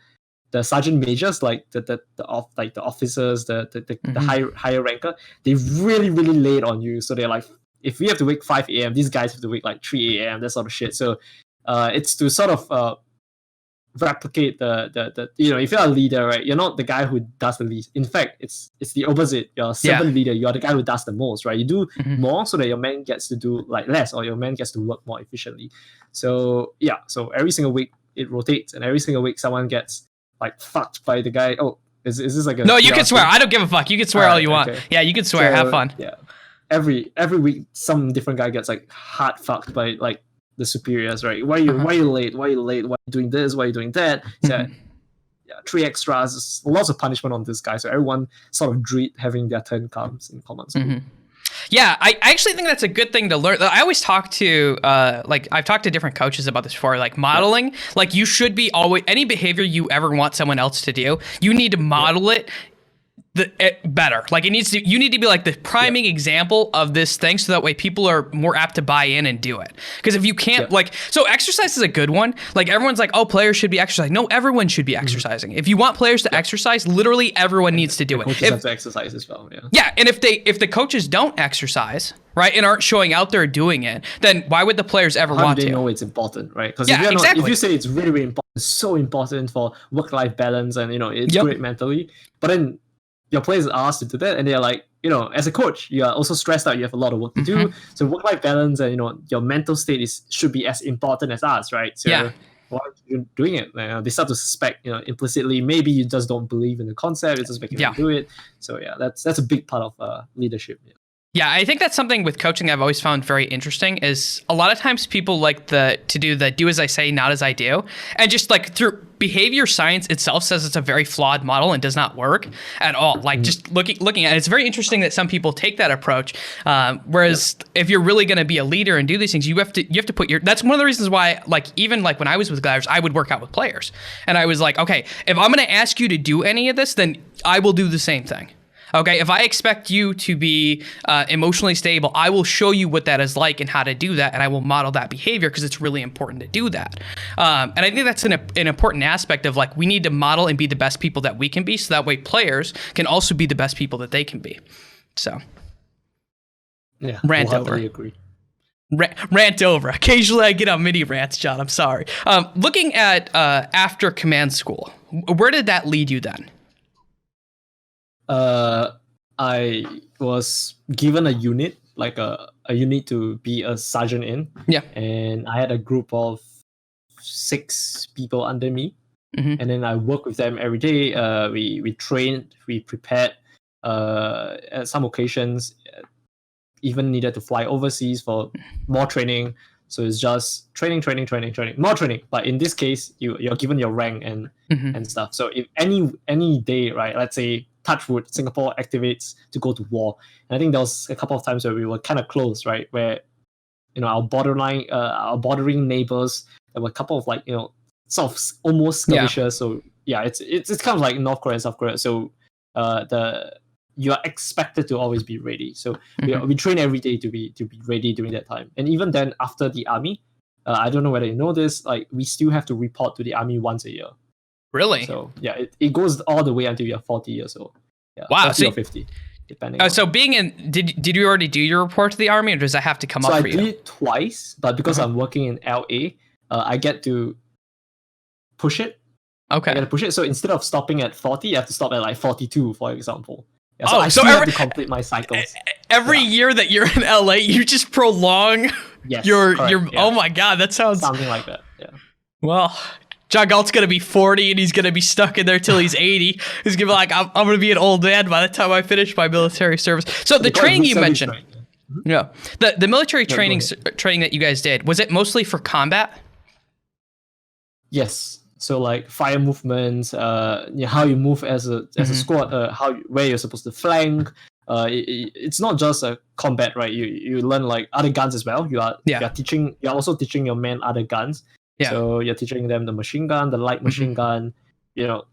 sergeant majors, like the officers, the higher ranker, they really lay it on you. So they're like, if we have to wake 5 a.m., these guys have to wake like 3 a.m. that sort of shit. So it's to sort of replicate the if you're a leader, right, you're not the guy who does the least. In fact, it's the opposite. You're a servant leader. You're the guy who does the most, right? You do more so that your man gets to do like less, or your man gets to work more efficiently. So every single week it rotates, and every single week someone gets like fucked by the guy. Oh, is this like a no? You can swear. I don't give a fuck. You can swear all you want. Yeah, you can swear. Have fun. Yeah, every week some different guy gets like hard fucked by like the superiors, right? Why are you late? Why are you doing this? Why are you doing that? So, 3 extras. Lots of punishment on this guy. So everyone sort of dread having their turn comes in command school. Yeah, I actually think that's a good thing to learn. I always talk to, I've talked to different coaches about this before, like modeling. Like, you should be always, any behavior you ever want someone else to do, you need to model it better. Like, you need to be like the priming example of this thing, so that way people are more apt to buy in and do it. Because if you can't, so exercise is a good one. Like, everyone's like, oh, players should be exercising. No, everyone should be exercising. If you want players to exercise, literally everyone needs to do it. Coaches have to exercise as well. Yeah, and if the coaches don't exercise, right, and aren't showing out there doing it, then why would the players ever want to? How do they know it's important, right? Because if you say it's really, really important, it's so important for work-life balance, and it's great mentally, but then your players are asked to do that, and they're like, as a coach, you are also stressed out. You have a lot of work to do. So work-life balance and your mental state should be as important as us, right? So why are you doing it? They start to suspect, implicitly, maybe you just don't believe in the concept. It's just making them do it. So that's a big part of leadership. Yeah, I think that's something with coaching I've always found very interesting, is a lot of times people like to do the do as I say, not as I do. And just like through behavior science itself says it's a very flawed model and does not work at all. Like just looking at it, it's very interesting that some people take that approach. Whereas if you're really going to be a leader and do these things, you have to put that's one of the reasons why, like, even like when I was with Gladiators, I would work out with players. And I was like, okay, if I'm going to ask you to do any of this, then I will do the same thing. Okay, if I expect you to be emotionally stable, I will show you what that is like and how to do that, and I will model that behavior, because it's really important to do that. And I think that's an important aspect of, like, we need to model and be the best people that we can be, so that way players can also be the best people that they can be. So, rant over. Agree. Rant over. Occasionally I get on mini rants, John. I'm sorry. Looking at after command school, where did that lead you then? I was given a unit, like a unit to be a sergeant in. Yeah. And I had a group of 6 people under me. And then I worked with them every day. We trained, we prepared. At some occasions, even needed to fly overseas for more training. So it's just training, more training. But in this case, you're given your rank and stuff. So if any day, right, let's say touch wood, Singapore activates to go to war. And I think there was a couple of times where we were kind of close, right? Where, our bordering neighbors, there were a couple of like, sort of almost skirmishes. So yeah, it's kind of like North Korea and South Korea. So you are expected to always be ready. So we train every day to be ready during that time. And even then, after the army, I don't know whether you know this, like we still have to report to the army once a year. Really? So yeah, it goes all the way until you're 40 years old. Yeah, wow. 40 or 50, depending. So being in, did you already do your report to the army, or does that have to come up for you? So I did it twice, but because I'm working in LA, I get to push it. Okay. I get to push it. So instead of stopping at 40, you have to stop at like 42, for example. Yeah, so I still have to complete my cycles. Every year that you're in LA, you just prolong your Oh my god, that sounds something like that. Yeah. Well, JohnGalt's gonna be 40 and he's gonna be stuck in there till he's 80. He's gonna be like, I'm gonna be an old man by the time I finish my military service. So the training you mentioned, the military training that you guys did, was it mostly for combat? Yes. So like fire movements, how you move as a squad, where you're supposed to flank. It's not just a combat, right? You learn like other guns as well. You're also teaching your men other guns. Yeah. So you're teaching them the machine gun, the light machine gun,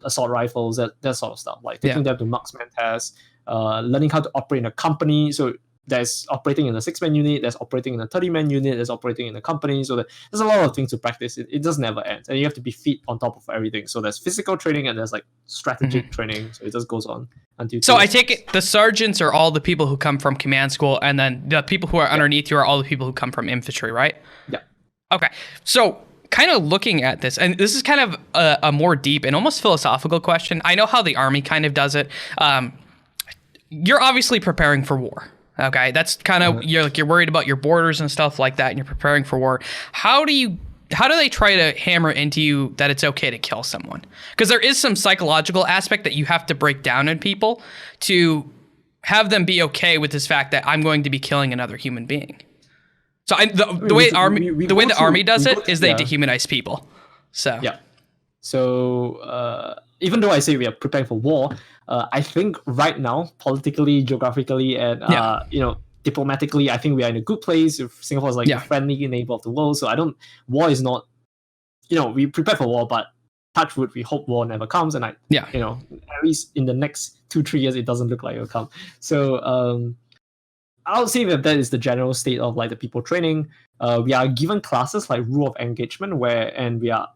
assault rifles, that sort of stuff. Like taking them to marksman tests, learning how to operate in a company. So there's operating in a 6-man unit, there's operating in a 30-man unit, there's operating in a company. So there's a lot of things to practice. It just never ends. And you have to be fit on top of everything. So there's physical training and there's like strategic training. So it just goes on until. So I take it the sergeants are all the people who come from command school, and then the people who are underneath you are all the people who come from infantry, right? Yeah. Okay. So kind of looking at this, and this is kind of a more deep and almost philosophical question. I know how the army kind of does it. You're obviously preparing for war. Okay, that's kind of you're worried about your borders and stuff like that, and you're preparing for war. How do they try to hammer into you that it's okay to kill someone? Because there is some psychological aspect that you have to break down in people to have them be okay with this fact that I'm going to be killing another human being. So the way the army does it is they dehumanize people. So yeah. So even though I say we are preparing for war, I think right now, politically, geographically, and diplomatically, I think we are in a good place. Singapore is like a friendly neighbor of the world. So war is not, we prepare for war, but touch wood, we hope war never comes. And at least in the next 2-3 years, it doesn't look like it'll come. So I would say that is the general state of like the people training. We are given classes like rule of engagement, and we are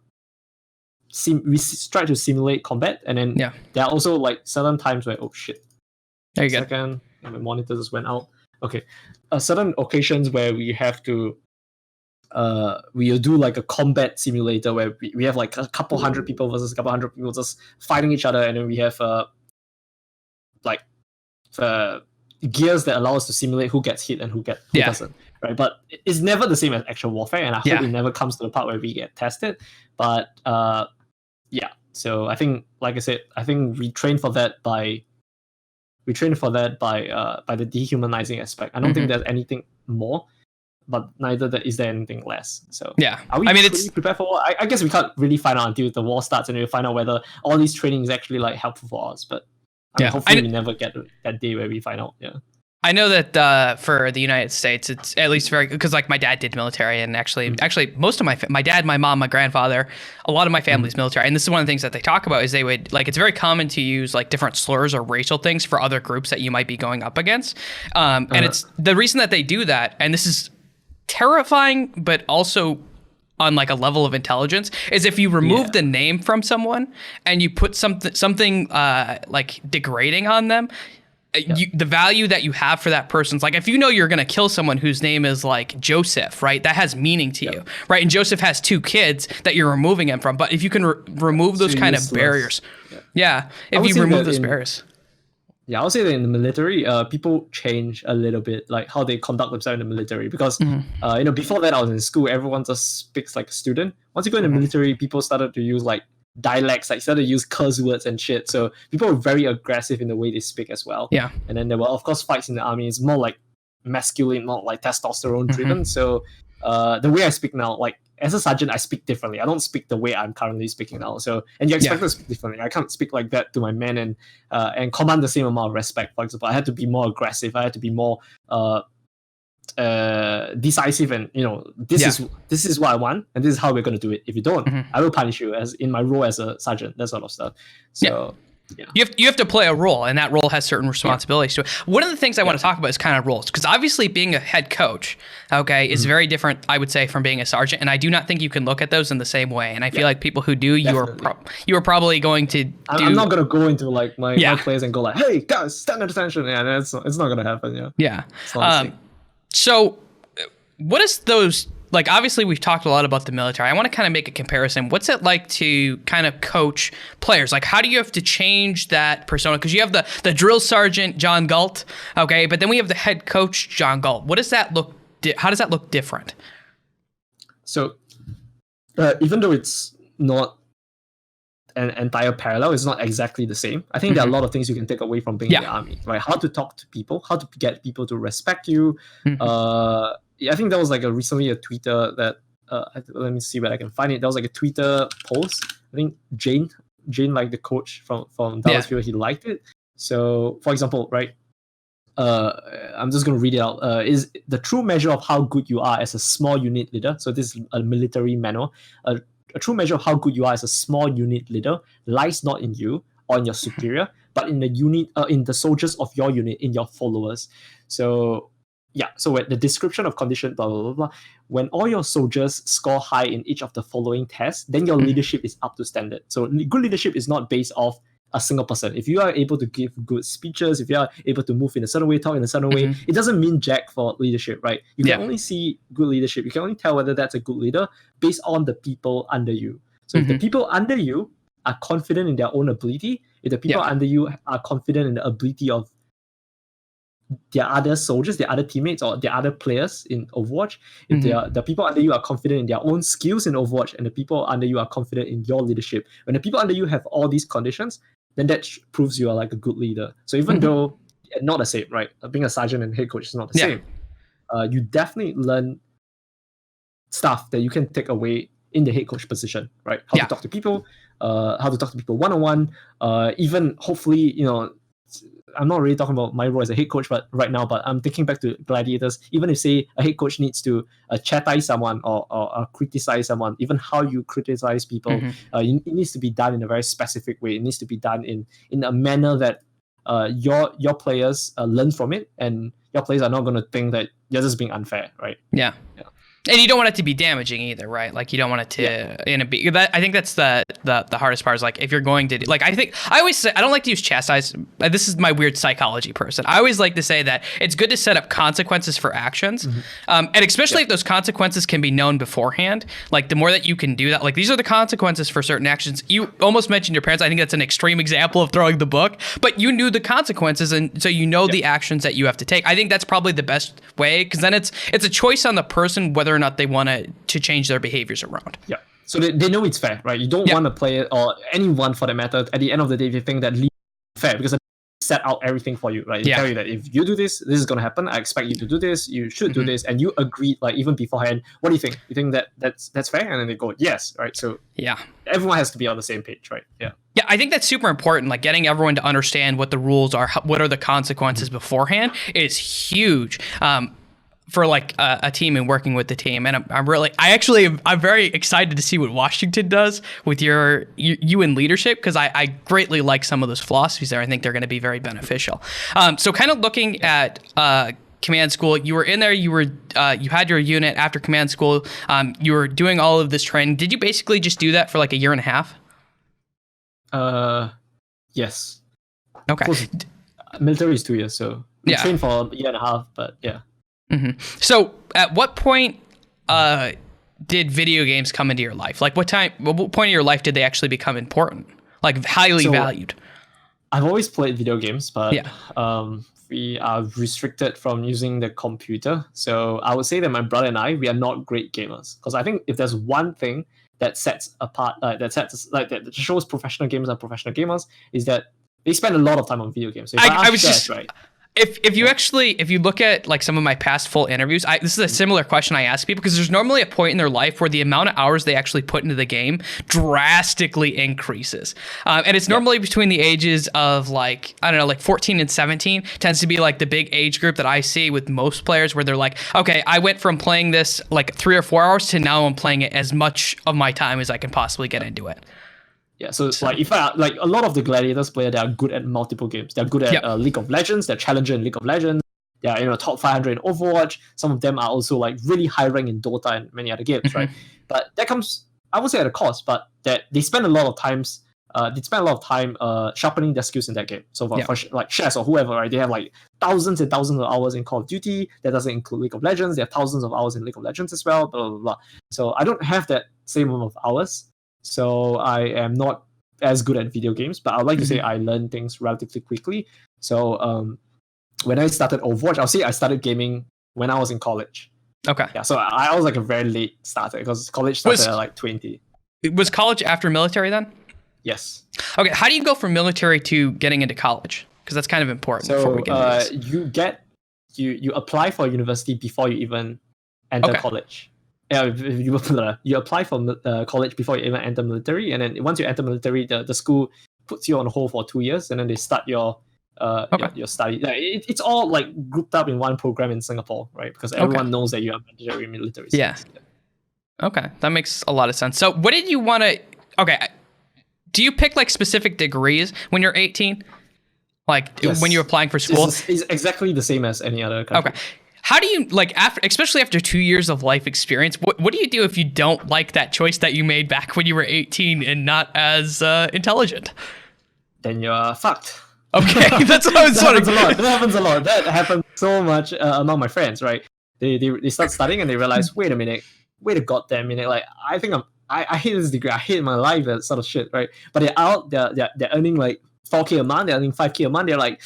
we try to simulate combat, and then there are also like certain times where there you go. Second, and my monitor just went out. Okay, certain occasions where we have to we'll do like a combat simulator where we have like a couple hundred people versus a couple hundred people just fighting each other, and then we have gears that allow us to simulate who gets hit and who doesn't, right? But it's never the same as actual warfare, and I hope it never comes to the part where we get tested. But so I think, like I said, I think we train for that by the dehumanizing aspect. I don't think there's anything more, but neither is there anything less. So are we it's prepared for war? I guess we can't really find out until the war starts, and we'll find out whether all these training is actually like helpful for us. But hopefully we never get that day where we find out. Yeah. I know that for the United States, it's at least very, because like my dad did military, and actually most of my dad, my mom, my grandfather, a lot of my family's military. And this is one of the things that they talk about is they would like, it's very common to use like different slurs or racial things for other groups that you might be going up against. And it's the reason that they do that. And this is terrifying, but also on like a level of intelligence, is if you remove the name from someone and you put something like degrading on them, the value that you have for that person's, like if you know you're going to kill someone whose name is like Joseph, right? That has meaning to you, right? And Joseph has 2 kids that you're removing him from. But if you can remove those kind of barriers, if you remove those barriers. Yeah, I would say that in the military, people change a little bit, like how they conduct themselves in the military. Because, before that, I was in school, everyone just speaks like a student. Once you go in the military, people started to use like dialects, like started to use curse words and shit. So people were very aggressive in the way they speak as well. Yeah. And then there were, of course, fights in the army. It's more like masculine, not like testosterone driven. So the way I speak now, like as a sergeant, I speak differently. I don't speak the way I'm currently speaking now. So, and you expect to speak differently. I can't speak like that to my men and command the same amount of respect. For example, I had to be more aggressive. I had to be more decisive, and this is what I want, and this is how we're going to do it. If you don't, I will punish you, as in my role as a sergeant, that sort of stuff. So you have to play a role, and that role has certain responsibilities to it. One of the things I want to talk about is kind of roles, because obviously being a head coach, is very different, I would say, from being a sergeant, and I do not think you can look at those in the same way. And I feel like people who do, you are probably going to do. I'm not going to go into like my players and go like, hey guys, stand at attention. Yeah, it's not going to happen. So what is those, like, obviously we've talked a lot about the military. I want to kind of make a comparison. What's it like to kind of coach players? Like, how do you have to change that persona? Because you have the drill sergeant, JohnGalt, okay, but then we have the head coach, JohnGalt. What does that look, how does that look different? So even though it's not an entire parallel, it's not exactly the same. I think there are a lot of things you can take away from being in the army, right? How to talk to people, how to get people to respect you. I think there was like recently a Twitter that let me see where I can find it. There was like a Twitter post. I think Jane, like the coach from Dallasville, he liked it. So, for example, right, I'm just going to read it out. Is the true measure of how good you are as a small unit leader. So this is a military manual. A true measure of how good you are as a small unit leader lies not in you or in your superior, but in the unit, in the soldiers of your unit, in your followers. So so the description of condition, blah, blah, blah, blah. When all your soldiers score high in each of the following tests, then your leadership is up to standard. So good leadership is not based off a single person. If you are able to give good speeches, if you are able to move in a certain way, talk in a certain way, it doesn't mean jack for leadership, right? You can only see good leadership. You can only tell whether that's a good leader based on the people under you. So if the people under you are confident in their own ability, if the people under you are confident in the ability of their other soldiers, their other teammates, or their other players in Overwatch, if the people under you are confident in their own skills in Overwatch, and the people under you are confident in your leadership, when the people under you have all these conditions, then that proves you are like a good leader. So even though not the same, right? Being a sergeant and head coach is not the same. You definitely learn stuff that you can take away in the head coach position, right? How to talk to people, how to talk to people one-on-one, even hopefully, I'm not really talking about my role as a head coach, but right now, but I'm thinking back to Gladiators. Even if, say, a head coach needs to chastise someone or criticize someone, even how you criticize people, it needs to be done in a very specific way. It needs to be done in a manner that your players learn from it, and your players are not going to think that you're just being unfair, right? Yeah. And you don't want it to be damaging either, right? Like, you don't want it to be that. I think that's the hardest part, is like, if you're going to like, I always say, I don't like to use chastise. This is my weird psychology person. I always like to say that it's good to set up consequences for actions, and especially if those consequences can be known beforehand. Like, the more that you can do that, like, these are the consequences for certain actions. You almost mentioned your parents. I think that's an extreme example of throwing the book, but you knew the consequences, and so you know the actions that you have to take. I think that's probably the best way, because then it's a choice on the person whether or not they want to change their behaviors around. Yeah. So they know it's fair, right? You don't want to play it, or anyone for that matter, at the end of the day, if you think that league is fair, because they set out everything for you, right? They tell you that if you do this, this is going to happen. I expect you to do this. You should do this. And you agreed, like, even beforehand. What do you think? You think that's fair? And then they go, yes, right? So everyone has to be on the same page, right? Yeah, I think that's super important. Like, getting everyone to understand what the rules are, what are the consequences beforehand is huge. For like a team and working with the team, and I'm very excited to see what Washington does with you in leadership, because I greatly like some of those philosophies there. I think they're going to be very beneficial. So kind of looking at command school, you were in there, you had your unit after command school, you were doing all of this training. Did you basically just do that for like a year and a half? Yes. Okay. Military is 2 years, so we trained for a year and a half, but yeah. So at what point did video games come into your life? Like, what point in your life did they actually become important? Like, highly valued? I've always played video games, but we are restricted from using the computer. So I would say that my brother and I, we are not great gamers. Because I think if there's one thing that sets apart, that shows professional gamers are professional gamers, is that they spend a lot of time on video games. So If you look at like some of my past full interviews, this is a similar question I ask people because there's normally a point in their life where the amount of hours they actually put into the game drastically increases, and it's normally between the ages of like I don't know, like 14 and 17 tends to be like the big age group that I see with most players where they're like, okay, I went from playing this like 3 or 4 hours to now I'm playing it as much of my time as I can possibly get into it. Yeah, so like if I like a lot of the Gladiators players, they are good at multiple games. They're good at League of Legends. They're challenger in League of Legends. They're top 500 in Overwatch. Some of them are also like really high rank in Dota and many other games, right? But that comes, I would say, at a cost. But that they spend a lot of time. Sharpening their skills in that game. So for like Shaz or whoever, right? They have like thousands and thousands of hours in Call of Duty. That doesn't include League of Legends. They have thousands of hours in League of Legends as well. Blah blah blah. So I don't have that same amount of hours. So I am not as good at video games, but I'd like to say I learn things relatively quickly. So when I started Overwatch, I'll say I started gaming when I was in college. Okay. Yeah, so I was like a very late starter because college started at like 20. Was college after military then? Yes. Okay, how do you go from military to getting into college? Because that's kind of important. So you apply for university before you even enter college. Yeah, you apply for college before you even enter military, and then once you enter military, the school puts you on hold for 2 years, and then they start your study. It's all like grouped up in one program in Singapore, right? Because everyone knows that you are mandatory military. Yeah. Okay, that makes a lot of sense. So, what did you want to? Okay, do you pick like specific degrees when you're 18? Like when you're applying for school? It's exactly the same as any other country. Okay. How do you like especially after 2 years of life experience? What do you do if you don't like that choice that you made back when you were 18 and not as intelligent? Then you're fucked. Okay, that's what I was That happens a lot. That happens so much among my friends, right? They start studying and they realize, wait a goddamn minute, like I hate this degree, I hate my life, that sort of shit, right? But they're earning like 4K a month, they're earning 5K a month. They're like,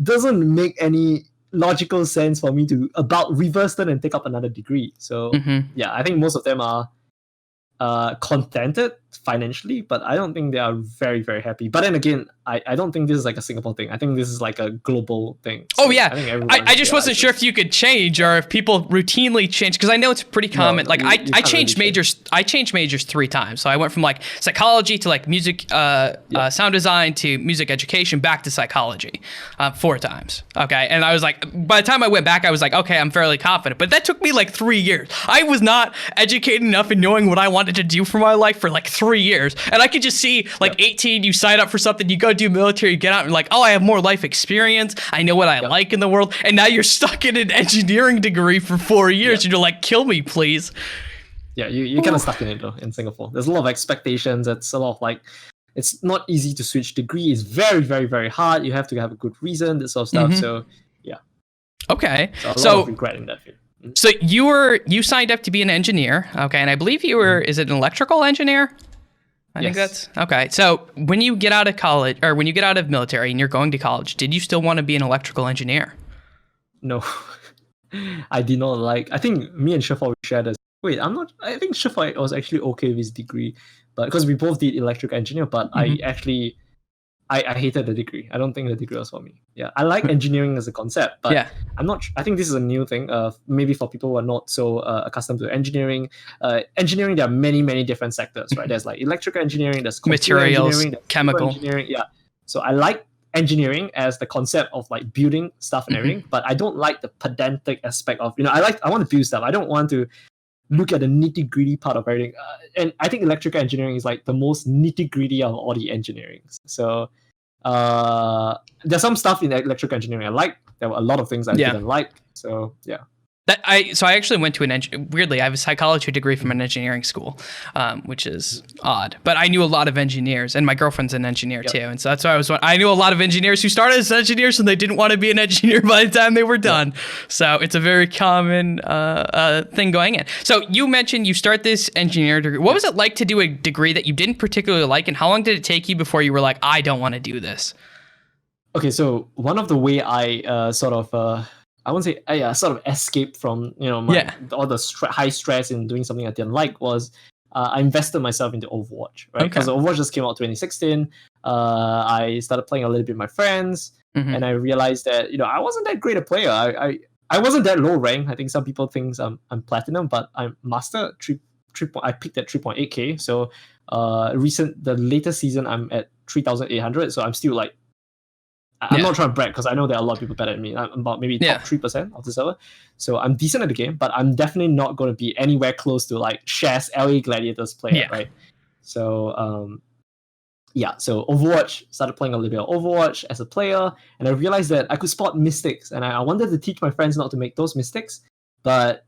doesn't make any logical sense for me to about reverse that and take up another degree. So I think most of them are contented financially, but I don't think they are very, very happy. But then again, I don't think this is like a Singapore thing. I think this is like a global thing. So I just wasn't sure if you could change or if people routinely change, because I know it's pretty common. I changed majors. I changed majors 3 times. So I went from like psychology to like music, sound design to music education, back to psychology 4 times. Okay, and I was like, by the time I went back, I was like, okay, I'm fairly confident. But that took me like 3 years. I was not educated enough in knowing what I wanted to do for my life for like 3 years, and I could just see like 18, you sign up for something, you go do military, you get out, and like, oh, I have more life experience, I know what I like in the world, and now you're stuck in an engineering degree for 4 years, and you're like, kill me, please. Yeah, you're kind of stuck in it though in Singapore. There's a lot of expectations. It's a lot of like, it's not easy to switch degree. It's very, very, very hard. You have to have a good reason, this sort of stuff. So yeah. Okay. So a lot of regret in that field. So you signed up to be an engineer, okay, and I believe you were, is it an electrical engineer? I think that's, okay. So when you get out of college, or when you get out of military and you're going to college, did you still want to be an electrical engineer? No, I did not like, I think me and Shafar shared this. I think Shafar was actually okay with his degree, but because we both did electrical engineer, but I hated the degree. I don't think the degree was for me. Yeah, I like engineering as a concept, but I'm not. I think this is a new thing. Maybe for people who are not so accustomed to engineering. Engineering, there are many different sectors, right? There's like electrical engineering, there's materials, engineering, there's chemical engineering. Yeah. So I like engineering as the concept of like building stuff and everything, but I don't like the pedantic aspect of, I want to build stuff. I don't want to look at the nitty gritty part of everything. And I think electrical engineering is like the most nitty gritty of all the engineering. So there's some stuff in electrical engineering I like. There were a lot of things I didn't like. So yeah. So I actually went to weirdly, I have a psychology degree from an engineering school, which is odd. But I knew a lot of engineers, and my girlfriend's an engineer too. And so that's why I knew a lot of engineers who started as engineers and they didn't want to be an engineer by the time they were done. So it's a very common thing going in. So you mentioned you start this engineer degree. What was it like to do a degree that you didn't particularly like, and how long did it take you before you were like, I don't want to do this? Okay, so one of the way I I won't say sort of escape from all the high stress in doing something I didn't like was I invested myself into Overwatch, right? Because Overwatch just came out 2016. I started playing a little bit with my friends, and I realized that I wasn't that great a player. I wasn't that low rank. I think some people think I'm platinum, but I'm master. I picked at 3.8k. So the latest season I'm at 3,800. So I'm still like, I'm not trying to brag because I know there are a lot of people better than me. I'm about maybe top 3% of the server. So I'm decent at the game, but I'm definitely not going to be anywhere close to like Shaz LA Gladiators player, right? So so Overwatch, started playing a little bit of Overwatch as a player, and I realized that I could spot mistakes, and I wanted to teach my friends not to make those mistakes, but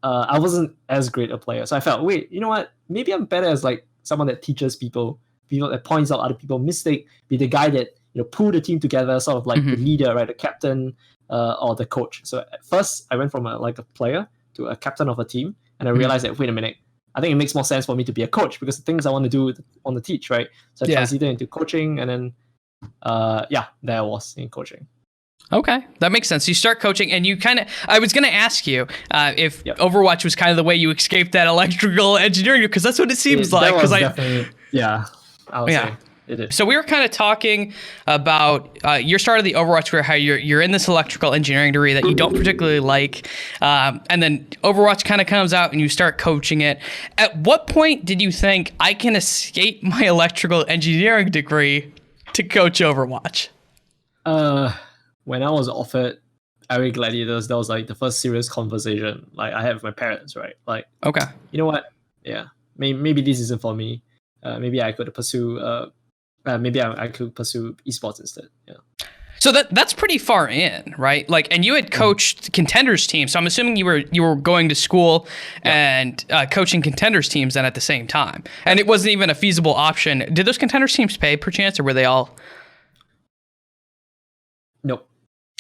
I wasn't as great a player. So I felt, wait, you know what? Maybe I'm better as like someone that teaches people that points out other people's mistake, be the guy that pull the team together, sort of like the leader, right, the captain, or the coach. So at first, I went from a player to a captain of a team, and I realized that, wait a minute, I think it makes more sense for me to be a coach because the things I want to do, want to teach, right? So I transited into coaching, and then there I was in coaching. Okay, that makes sense. You start coaching, and you I was going to ask you if Overwatch was kind of the way you escaped that electrical engineering, because that's what it seems like. That was definitely, I would say. It is. So we were kind of talking about your start of the Overwatch career, how you're in this electrical engineering degree that you don't particularly like, and then Overwatch kind of comes out and you start coaching it. At what point did you think I can escape my electrical engineering degree to coach Overwatch? When I was offered LA Gladiators, that was like the first serious conversation like I had with my parents, right? Like, okay, you know what? Yeah, maybe this isn't for me. Maybe I could pursue. Maybe I could pursue eSports instead. Yeah. So that's pretty far in, right? Like, and you had coached contenders teams, so I'm assuming you were going to school and coaching contenders teams then at the same time, and it wasn't even a feasible option. Did those contenders teams pay perchance, or were they all? Nope.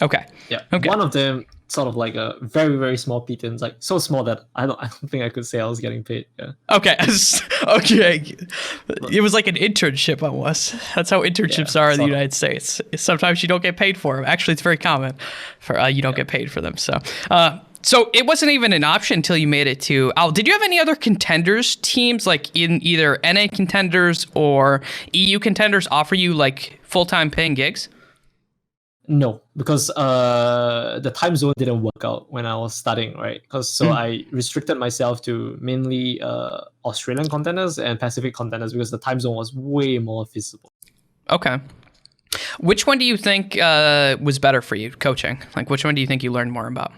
Okay. Yeah. Okay. One of them sort of like a very, very small pittance, like so small that I don't think I could say I was getting paid. Yeah. Okay. Okay. It was like an internship almost. That's how internships are in the United States. Sometimes you don't get paid for them. Actually, it's very common for you don't get paid for them. So so it wasn't even an option until you made it to did you have any other contenders teams, like in either NA contenders or EU contenders, offer you like full-time paying gigs? No, because the time zone didn't work out when I was studying, right? Because I restricted myself to mainly Australian contenders and Pacific contenders because the time zone was way more feasible. Okay. Which one do you think was better for you coaching? Like, which one do you think you learned more about?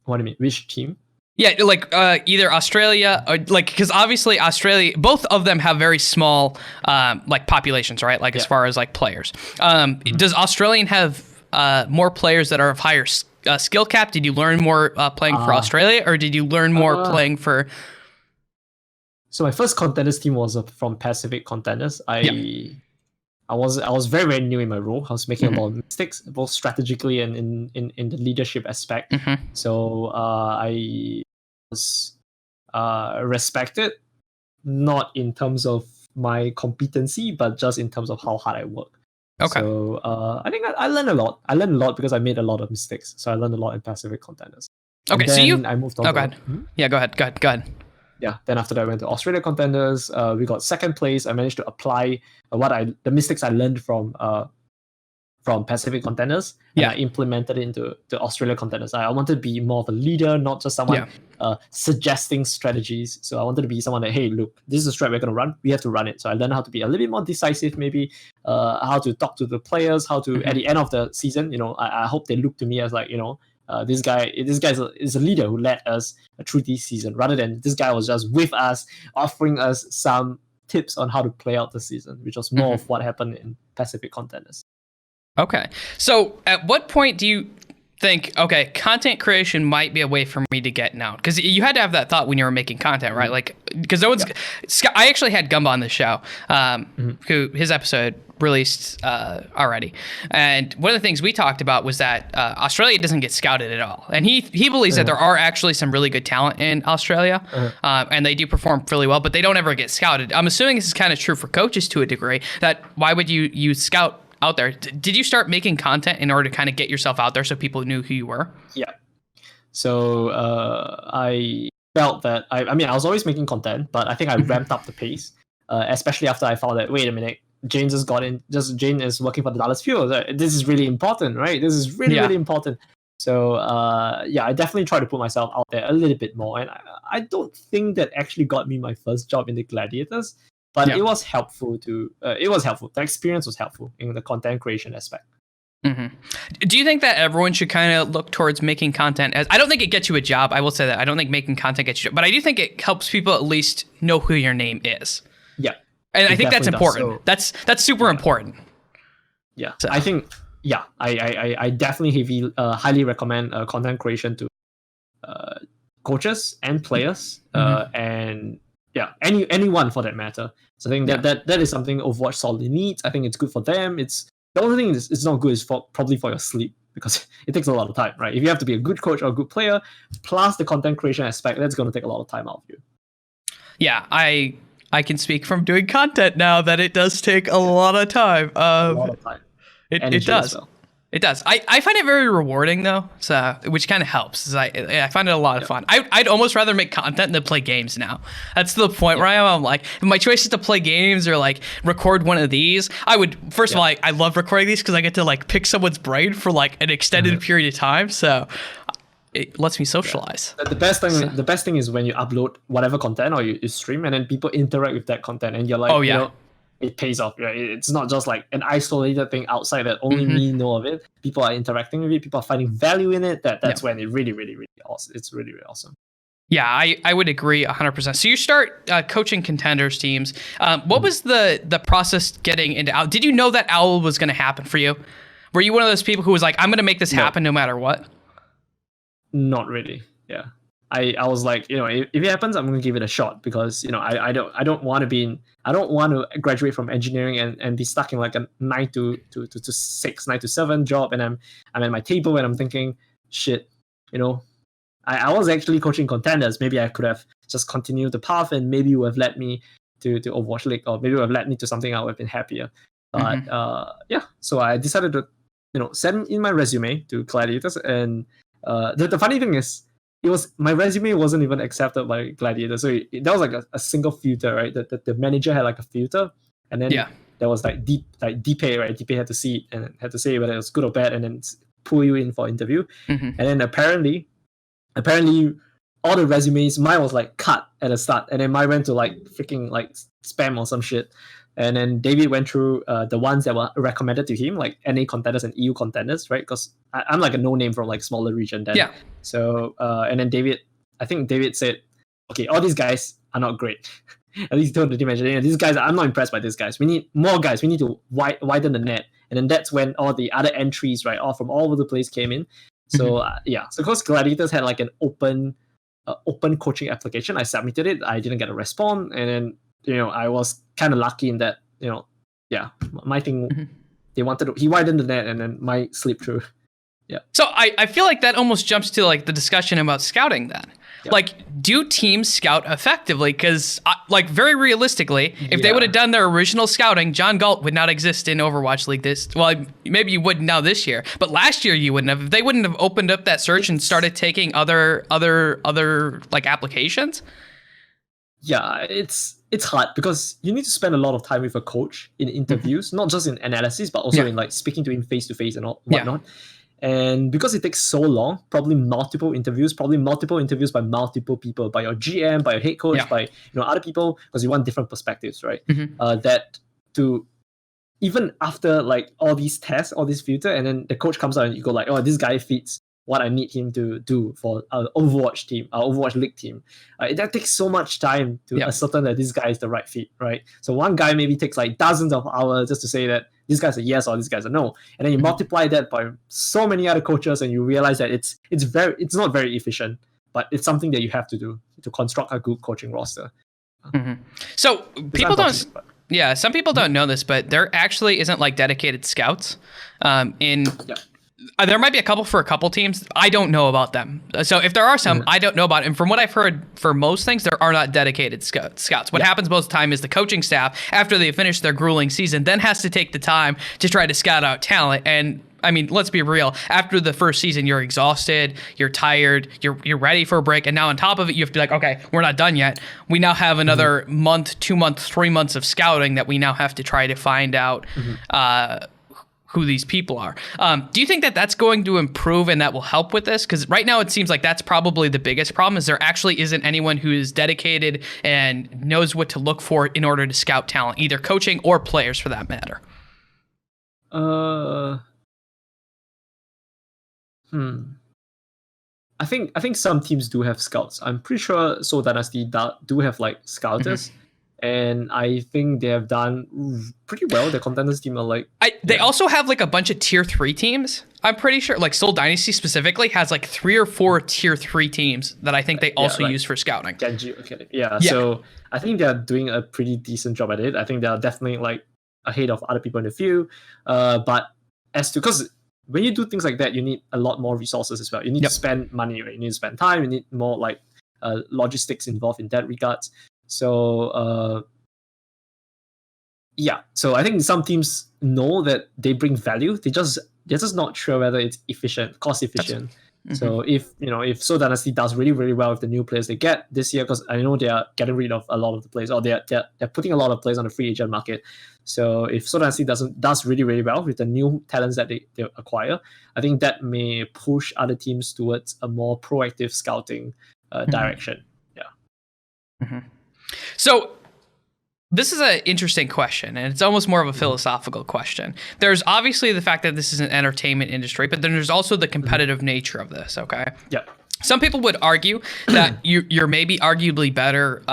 What do you mean? Which team? Yeah, like either Australia or like, because obviously Australia, both of them have very small like populations, right? Like as far as like players. Does Australian have more players that are of higher skill cap? Did you learn more playing for Australia, or did you learn more playing for? So my first contenders team was from Pacific contenders. I was very, very new in my role. I was making a lot of mistakes, both strategically and in the leadership aspect. So I was respected, not in terms of my competency, but just in terms of how hard I work. Okay. So I think I learned a lot. I learned a lot because I made a lot of mistakes. So I learned a lot in Pacific contenders. Okay, so I moved on. Oh, go ahead. Yeah, go ahead. Yeah, then after that I went to Australia contenders. We got second place. I managed to apply the mistakes I learned from Pacific contenders, and I implemented it into the Australia contenders. I wanted to be more of a leader, not just someone suggesting strategies. So I wanted to be someone that, hey, look, this is a strat we're going to run. We have to run it. So I learned how to be a little bit more decisive, maybe how to talk to the players, how to at the end of the season, I hope they look to me as like, this guy is a leader who led us through this season, rather than this guy was just with us, offering us some tips on how to play out the season, which was more of what happened in Pacific contenders. Okay. So at what point do you think, okay, content creation might be a way for me to get known? Because you had to have that thought when you were making content, right? Like, because no one's... I actually had Gumba on the show, who his episode released already. And one of the things we talked about was that Australia doesn't get scouted at all. And he believes that there are actually some really good talent in Australia, and they do perform really well, but they don't ever get scouted. I'm assuming this is kind of true for coaches to a degree, that why would you scout out there? Did you start making content in order to kind of get yourself out there so people knew who you were? Yeah. So I felt that, I mean, I was always making content, but I think I ramped up the pace. especially after I found that, wait a minute, Jane is working for the Dallas Fuel. This is really important, right? This is really, really important. So I definitely try to put myself out there a little bit more. And I don't think that actually got me my first job in the Gladiators, but it was helpful The experience was helpful in the content creation aspect. Mm-hmm. Do you think that everyone should kind of look towards making content? I don't think it gets you a job. I will say that. I don't think making content gets you a job, but I do think it helps people at least know who your name is. Yeah. And I think that's important. So, that's super important. Yeah. So. I think, I definitely highly recommend content creation to coaches and players and anyone for that matter. So I think that is something Overwatch solidly needs. I think it's good for them. The only thing it's not good is probably for your sleep, because it takes a lot of time, right? If you have to be a good coach or a good player, plus the content creation aspect, that's going to take a lot of time out of you. Yeah, I can speak from doing content now that it does take a lot of time. A lot of time. It does. Well. It does. I find it very rewarding though, so which kind of helps. I find it a lot of fun. I'd almost rather make content than play games now. That's the point where I am. I'm like, if my choice is to play games or like record one of these, I would first of all, I love recording these because I get to like pick someone's brain for like an extended period of time. So it lets me socialize. The best thing is when you upload whatever content or you stream, and then people interact with that content, and you're like, you know, it pays off. Right? It's not just like an isolated thing outside that only me know of it. People are interacting with it. People are finding value in it. That's when it really, really, really awesome. It's really, really awesome. Yeah, I would agree 100%. So you start coaching contenders teams. What was the process getting into Owl? Did you know that Owl was going to happen for you? Were you one of those people who was like, I'm going to make this happen no matter what? Not really. Yeah. I was like, you know, if it happens, I'm going to give it a shot, because, you know, I don't want to graduate from engineering and be stuck in like a 9 to 7 job, and I'm at my table and I'm thinking, shit, you know, I was actually coaching contenders. Maybe I could have just continued the path, and maybe it would have led me to Overwatch League, or maybe it would have led me to something I would have been happier. But so I decided to, you know, send in my resume to Gladiators, and the funny thing is, my resume wasn't even accepted by Gladiator. So that was like a single filter, right? The manager had like a filter, and then there was like DP, right? DP had to see it and had to say whether it was good or bad, and then pull you in for interview. And then apparently all the resumes, mine was like cut at the start, and then mine went to like freaking like spam or some shit. And then David went through the ones that were recommended to him, like NA contenders and EU contenders, right? Because I'm like a no-name from like smaller region then. Yeah. So and then I think David said, okay, all these guys are not great. At least he told the team manager, these guys, I'm not impressed by these guys. We need more guys. We need to widen the net. And then that's when all the other entries, right, all from all over the place came in. So so because Gladiators had like an open coaching application, I submitted it. I didn't get a response, and then, you know, I was kind of lucky in that, you know, my thing, he widened the net, and then my slip through. Yeah. So I feel like that almost jumps to like the discussion about scouting then. Yep. Like, do teams scout effectively? Because, like, very realistically, if they would have done their original scouting, JohnGalt would not exist in Overwatch League maybe you would now this year, but last year you wouldn't have. If they wouldn't have opened up that search and started taking other like applications. Yeah, it's hard because you need to spend a lot of time with a coach in interviews, not just in analysis, but also in like speaking to him face to face and whatnot. And because it takes so long, probably multiple interviews by multiple people, by your GM, by your head coach, by, you know, other people, because you want different perspectives, right? That to even after like all these tests, all these filter, and then the coach comes out and you go like, oh, this guy fits what I need him to do for our Overwatch team, our Overwatch League team. That takes so much time to ascertain that this guy is the right fit, right? So one guy maybe takes like dozens of hours just to say that this guy's a yes or this guy's a no, and then you multiply that by so many other coaches, and you realize that it's not very efficient, but it's something that you have to do to construct a good coaching roster. So people don't. Some people don't know this, but there actually isn't like dedicated scouts there might be a couple for a couple teams. I don't know about them. So if there are some, I don't know about it. And from what I've heard, for most things, there are not dedicated scouts. What happens most of the time is the coaching staff, after they finish their grueling season, then has to take the time to try to scout out talent. And I mean, let's be real. After the first season, you're exhausted, you're tired, you're ready for a break, and now on top of it, you have to be like, okay, we're not done yet. We now have another month, 2 months, 3 months of scouting that we now have to try to find out who these people are. Do you think that that's going to improve and that will help with this? Because right now it seems like that's probably the biggest problem, is there actually isn't anyone who is dedicated and knows what to look for in order to scout talent, either coaching or players for that matter. I think some teams do have scouts. I'm pretty sure Seoul Dynasty do have like scouters. And I think they have done pretty well. The contenders team are like... They also have like a bunch of tier 3 teams. I'm pretty sure like Seoul Dynasty specifically has like 3 or 4 tier 3 teams that I think they also use for scouting. Genji, okay. Yeah, so I think they're doing a pretty decent job at it. I think they're definitely like ahead of other people in the field. But as to... Because when you do things like that, you need a lot more resources as well. You need to spend money, right? You need to spend time. You need more like logistics involved in that regards. So so I think some teams know that they bring value. They're just not sure whether it's cost efficient. So if Seoul Dynasty does really, really well with the new players they get this year, because I know they are getting rid of a lot of the players, or they're putting a lot of players on the free agent market. So if Seoul Dynasty does really, really well with the new talents that they acquire, I think that may push other teams towards a more proactive scouting direction. So this is an interesting question, and it's almost more of a philosophical question. There's obviously the fact that this is an entertainment industry, but then there's also the competitive nature of this, okay? Yeah. Some people would argue that you're maybe arguably better,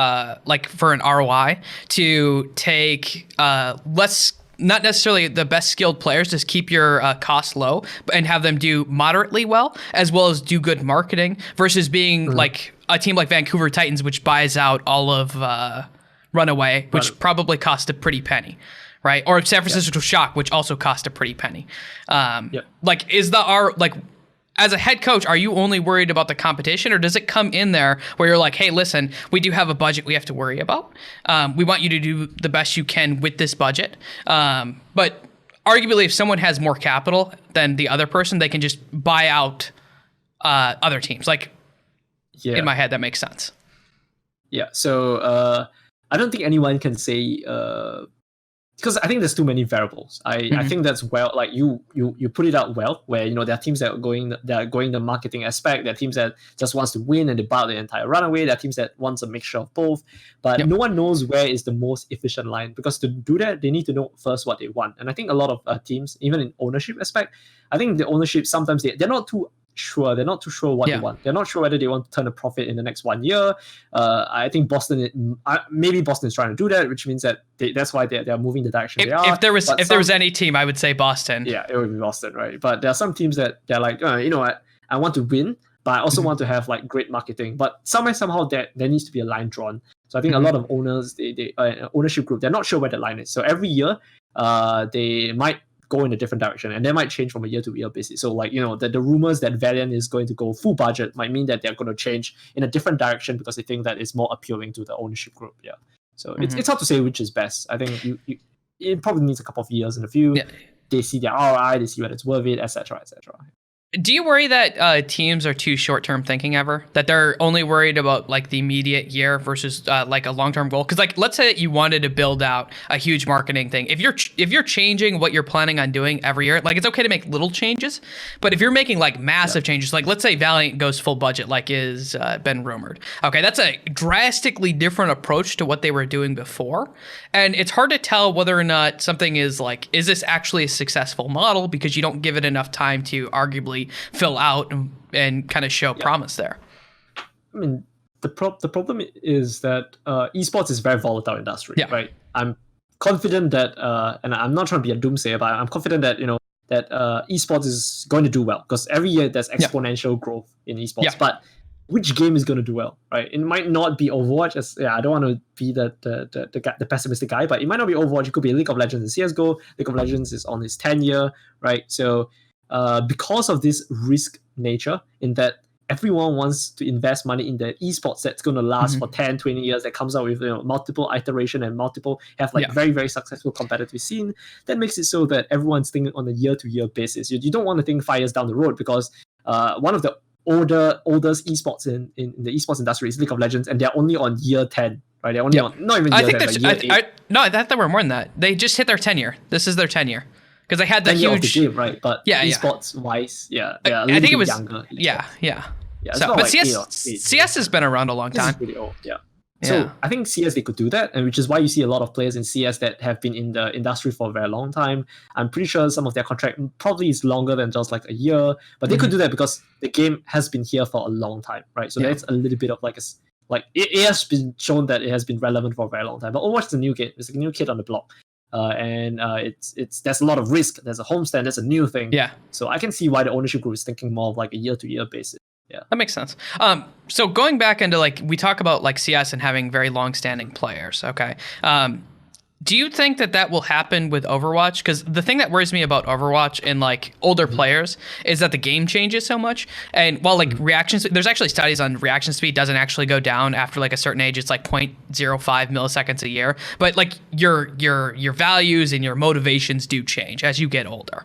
like for an ROI, to take less, not necessarily the best skilled players, just keep your costs low and have them do moderately well, as well as do good marketing, versus being like a team like Vancouver Titans, which buys out all of Runaway, which probably cost a pretty penny, right? Or San Francisco Shock, which also cost a pretty penny. Like, as a head coach, are you only worried about the competition, or does it come in there where you're like, hey, listen, we do have a budget we have to worry about. We want you to do the best you can with this budget. But arguably, if someone has more capital than the other person, they can just buy out other teams. Like, in my head, that makes sense. Yeah, so I don't think anyone can say... because I think there's too many variables. I think that's well, like you put it out well, where there are teams that are going the marketing aspect. There are teams that just wants to win and they buy the entire runaway. There are teams that wants a mixture of both. But no one knows where is the most efficient line, because to do that they need to know first what they want. And I think a lot of teams, even in ownership aspect, I think the ownership sometimes they're not too sure. They're not too sure what they want. They're not sure whether they want to turn a profit in the next 1 year. I think maybe Boston is trying to do that, which means that that's why they're moving the direction they are. If there was any team, I would say Boston. Yeah, it would be Boston, right? But there are some teams that they're like, you know what, I want to win, but I also want to have like great marketing. But somehow there needs to be a line drawn. So I think a lot of owners, they ownership group, they're not sure where the line is. So every year, they might go in a different direction, and they might change from a year to year basis. So like, the rumors that Valiant is going to go full budget might mean that they're going to change in a different direction because they think that it's more appealing to the ownership group. Yeah. So it's hard to say which is best. I think it probably needs a couple of years in the field. They see their ROI, they see whether it's worth it, etc., etc. Do you worry that teams are too short-term thinking ever? That they're only worried about like the immediate year versus like a long-term goal? Because like, let's say that you wanted to build out a huge marketing thing. If you're changing what you're planning on doing every year, like it's okay to make little changes, but if you're making like massive changes, like let's say Valiant goes full budget, like is been rumored. Okay, that's a drastically different approach to what they were doing before, and it's hard to tell whether or not something is like, is this actually a successful model, because you don't give it enough time to arguably fill out and kind of show promise there. I mean, the problem is that esports is a very volatile industry, right? I'm confident that, and I'm not trying to be a doomsayer, but I'm confident that that esports is going to do well, because every year there's exponential growth in esports. But which game is going to do well, right? It might not be Overwatch. I don't want to be the pessimistic guy, but it might not be Overwatch. It could be League of Legends and CS:GO. League of Legends is on its 10th year, right? So because of this risk nature, in that everyone wants to invest money in the esports that's going to last for 10, 20 years, that comes out with multiple iteration and multiple have like very, very successful competitive scene. That makes it so that everyone's thinking on a year-to-year basis. You don't want to think 5 years down the road, because one of the oldest esports in the esports industry is League of Legends, and they're only on year 10, right? They're only on, not even year 10, but year 8. No, I thought they were more than that. They just hit their tenure. This is their tenure. Because they had that huge... of the game, right? But esports-wise, they're a little bit younger. Yeah. So, but CS has been around a long time. This is pretty old, So I think CS, they could do that, and which is why you see a lot of players in CS that have been in the industry for a very long time. I'm pretty sure some of their contract probably is longer than just like a year, but they could do that because the game has been here for a long time, right? So that's a little bit of it has been shown that it has been relevant for a very long time. But Overwatch is a new game. It's a new kid on the block. And it's there's a lot of risk. There's a homestand. There's a new thing. Yeah. So I can see why the ownership group is thinking more of like a year-to-year basis. Yeah, that makes sense. So going back into we talk about like CS and having very long-standing players. Okay. Do you think that will happen with Overwatch? Because the thing that worries me about Overwatch and like older players is that the game changes so much. And while like there's actually studies on reaction speed doesn't actually go down after like a certain age. It's like 0.05 milliseconds a year. But like your values and your motivations do change as you get older,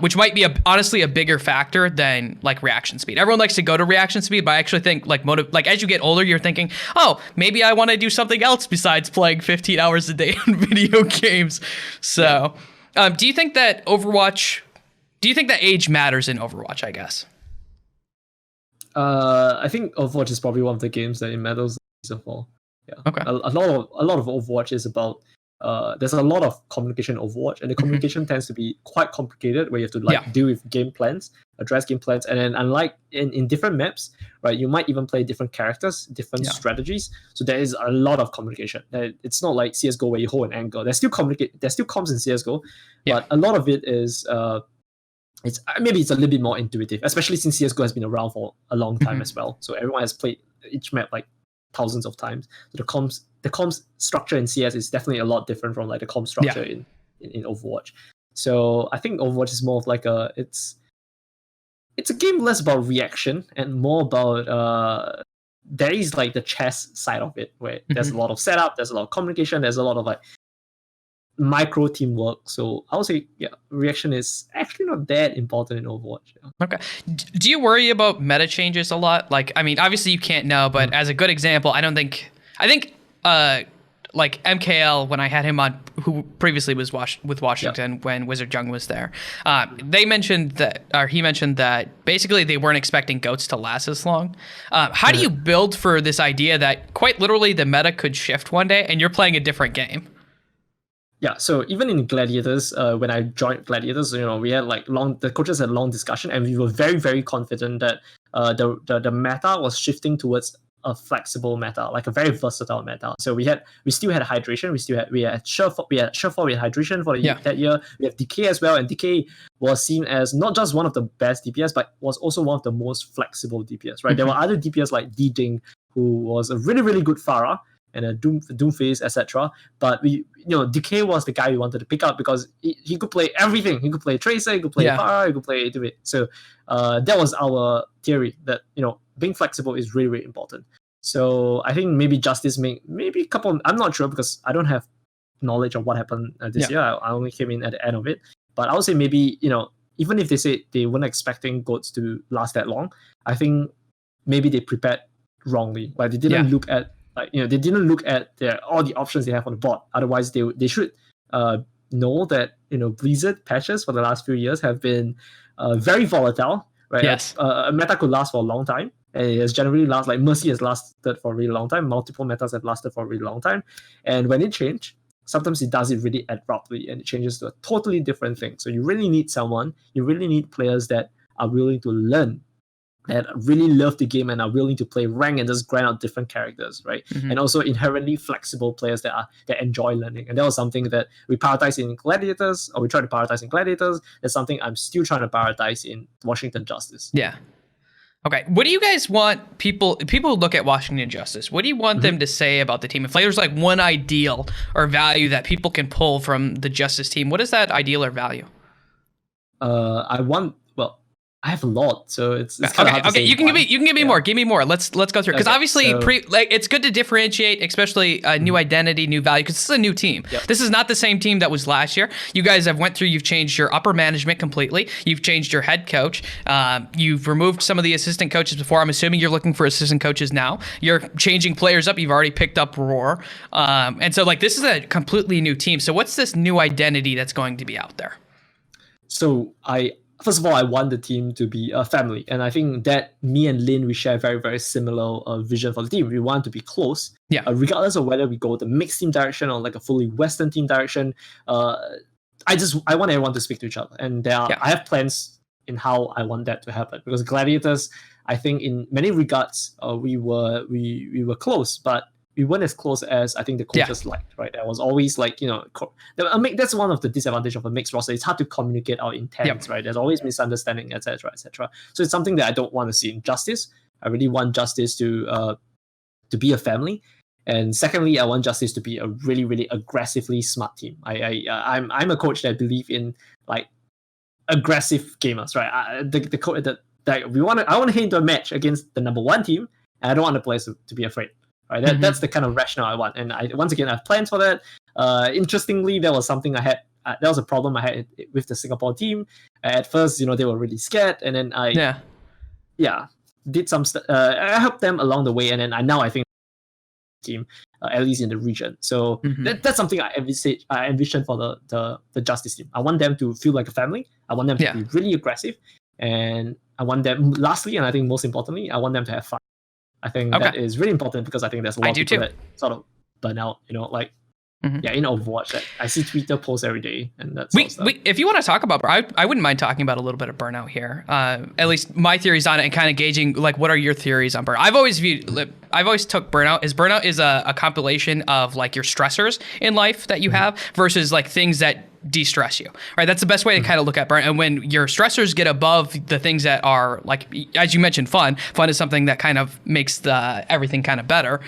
which might be honestly a bigger factor than like reaction speed. Everyone likes to go to reaction speed, but I actually think like as you get older, you're thinking, oh, maybe I want to do something else besides playing 15 hours a day on video games. So do you think that age matters in Overwatch, I guess? I think Overwatch is probably one of the games that it matters for. Yeah. Okay. A lot of Overwatch is about there's a lot of communication in Overwatch, and the communication tends to be quite complicated, where you have to deal with game plans, address game plans, and then unlike in different maps, right, you might even play different characters, different strategies. So there is a lot of communication. It's not like CS:GO where you hold an angle. There's still comms in CS:GO, but a lot of it is it's a little bit more intuitive, especially since CS:GO has been around for a long time as well. So everyone has played each map like thousands of times. So the comms structure in CS is definitely a lot different from like the comms structure in Overwatch. So I think Overwatch is more of like it's a game less about reaction and more about there is like the chess side of it, where there's a lot of setup, there's a lot of communication, there's a lot of like micro teamwork. So I would say reaction is actually not that important in Overwatch. Okay. Do you worry about meta changes a lot? Like, I mean, obviously you can't know, but as a good example, I think like MKL, when I had him on, who previously was with Washington when Wizard Jung was there, he mentioned that basically they weren't expecting GOATs to last as long. How do you build for this idea that quite literally the meta could shift one day and you're playing a different game? Yeah, so even in Gladiators, when I joined Gladiators, we had the coaches had long discussion, and we were very, very confident that the meta was shifting towards a flexible meta, like a very versatile meta. So we still had hydration, we had Surefall, we had hydration for that year. We have Decay as well, and Decay was seen as not just one of the best DPS, but was also one of the most flexible DPS. Right, there were other DPS like Ding, who was a really, really good Pharah and a Doomface, etc. But Decay was the guy we wanted to pick up because he could play everything. He could play Tracer, he could play Pharah, he could play Doomface. So that was our theory, that being flexible is really, really important. So I think maybe Justice maybe a couple. I'm not sure because I don't have knowledge of what happened this year. I only came in at the end of it. But I would say maybe even if they say they weren't expecting GOATs to last that long, I think maybe they prepared wrongly. Like they didn't look at they didn't look at all the options they have on the board. Otherwise, they should know that Blizzard patches for the last few years have been very volatile. Right? Yes. A meta could last for a long time. And it has generally lasted, like Mercy has lasted for a really long time. Multiple metas have lasted for a really long time. And when it changes, sometimes it does it really abruptly and it changes to a totally different thing. So you really need players that are willing to learn, that really love the game and are willing to play rank and just grind out different characters, right? And also inherently flexible players that enjoy learning. And that was something that we prioritize in Gladiators, or we try to prioritize in Gladiators. That's something I'm still trying to prioritize in Washington Justice. Yeah. Okay, what do you guys want people who look at Washington Justice, what do you want them to say about the team? If there's like one ideal or value that people can pull from the Justice team, what is that ideal or value? I have a lot, so it's kind of hard to say. You can give me more. Give me more. Let's go through because obviously it's good to differentiate, especially a new identity, new value, because this is a new team. Yep. This is not the same team that was last year. You guys have went through. You've changed your upper management completely. You've changed your head coach. You've removed some of the assistant coaches before. I'm assuming you're looking for assistant coaches now. You're changing players up. You've already picked up Roar, and so like this is a completely new team. So what's this new identity that's going to be out there? So First of all, I want the team to be a family. And I think that me and Lin, we share very, very similar vision for the team. We want to be close. Yeah. Regardless of whether we go the mixed team direction or like a fully Western team direction, I want everyone to speak to each other. And I have plans in how I want that to happen. Because Gladiators, I think in many regards, we were close, but we weren't as close as I think the coaches liked, right? There was always like, that's one of the disadvantages of a mixed roster. It's hard to communicate our intents, right? There's always misunderstanding, etc., etc. So it's something that I don't want to see in Justice. I really want Justice to be a family. And secondly, I want Justice to be a really, really aggressively smart team. I'm a coach that believe in like aggressive gamers, right? I want to head into a match against the number one team, and I don't want the players to be afraid. Right, that's the kind of rationale I want, and I have plans for that. Interestingly, there was something I had. That was a problem I had with the Singapore team. At first, they were really scared, and then I did some. I helped them along the way, and then I think team at least in the region. So that's something I envision for the Justice team. I want them to feel like a family. I want them to be really aggressive, and I want them. Lastly, and I think most importantly, I want them to have fun. I think that is really important because I think there's a lot of people that sort of burn out, in Overwatch. That I see Twitter posts every day, and that's if you want to talk about, I wouldn't mind talking about a little bit of burnout here. At least my theories on it, and kind of gauging like what are your theories on burnout. I've always took burnout is a compilation of like your stressors in life that you have versus like things that de-stress you, right? That's the best way to kind of look at burnout. And when your stressors get above the things that are like, as you mentioned, fun is something that kind of makes everything kind of better.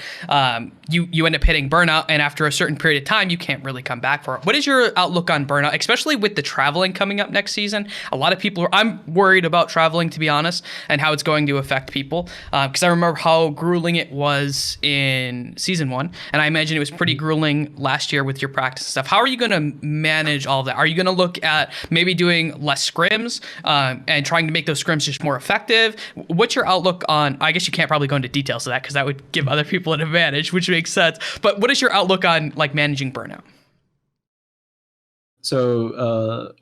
You end up hitting burnout, and after a certain period of time, you can't really come back for it. What is your outlook on burnout, especially with the traveling coming up next season? A lot of people I'm worried about traveling, to be honest, and how it's going to affect people. Because I remember how grueling it was in season 1, and I imagine it was pretty grueling last year with your practice and stuff. How are you going to manage all of that? Are you going to look at maybe doing less scrims and trying to make those scrims just more effective? What's your outlook on, I guess you can't probably go into details of that because that would give other people an advantage, which makes sense. But what is your outlook on like managing burnout? So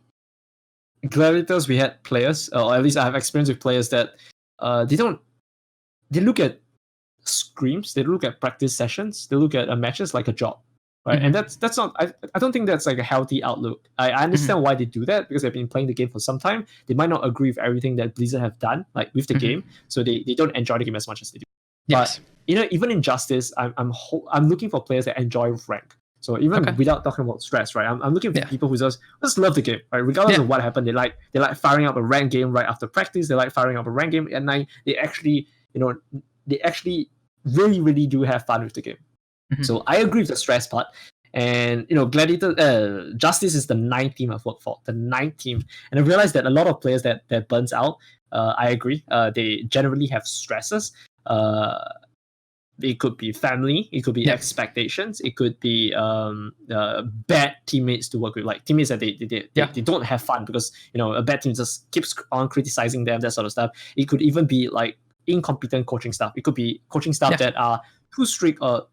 Gladiators, we had players, or at least I have experience with players that they look at scrims, they look at practice sessions, they look at matches like a job. Right, and that's not. I don't think that's like a healthy outlook. I understand why they do that because they've been playing the game for some time. They might not agree with everything that Blizzard have done, like with the game, so they don't enjoy the game as much as they do. Yes. But even in Justice, I'm looking for players that enjoy rank. So even without talking about stress, right? I'm looking for people who just love the game, right? Regardless of what happened, they like firing up a rank game right after practice. They like firing up a rank game at night. They actually really, really do have fun with the game. So I agree with the stress part. And Gladiator Justice is the 9th team I've worked for, the 9th team, and I realized that a lot of players that burns out. I agree. They generally have stresses. It could be family, it could be expectations, it could be bad teammates to work with, like teammates that they don't have fun because a bad team just keeps on criticizing them, that sort of stuff. It could even be like incompetent coaching staff. It could be coaching staff that are too strict or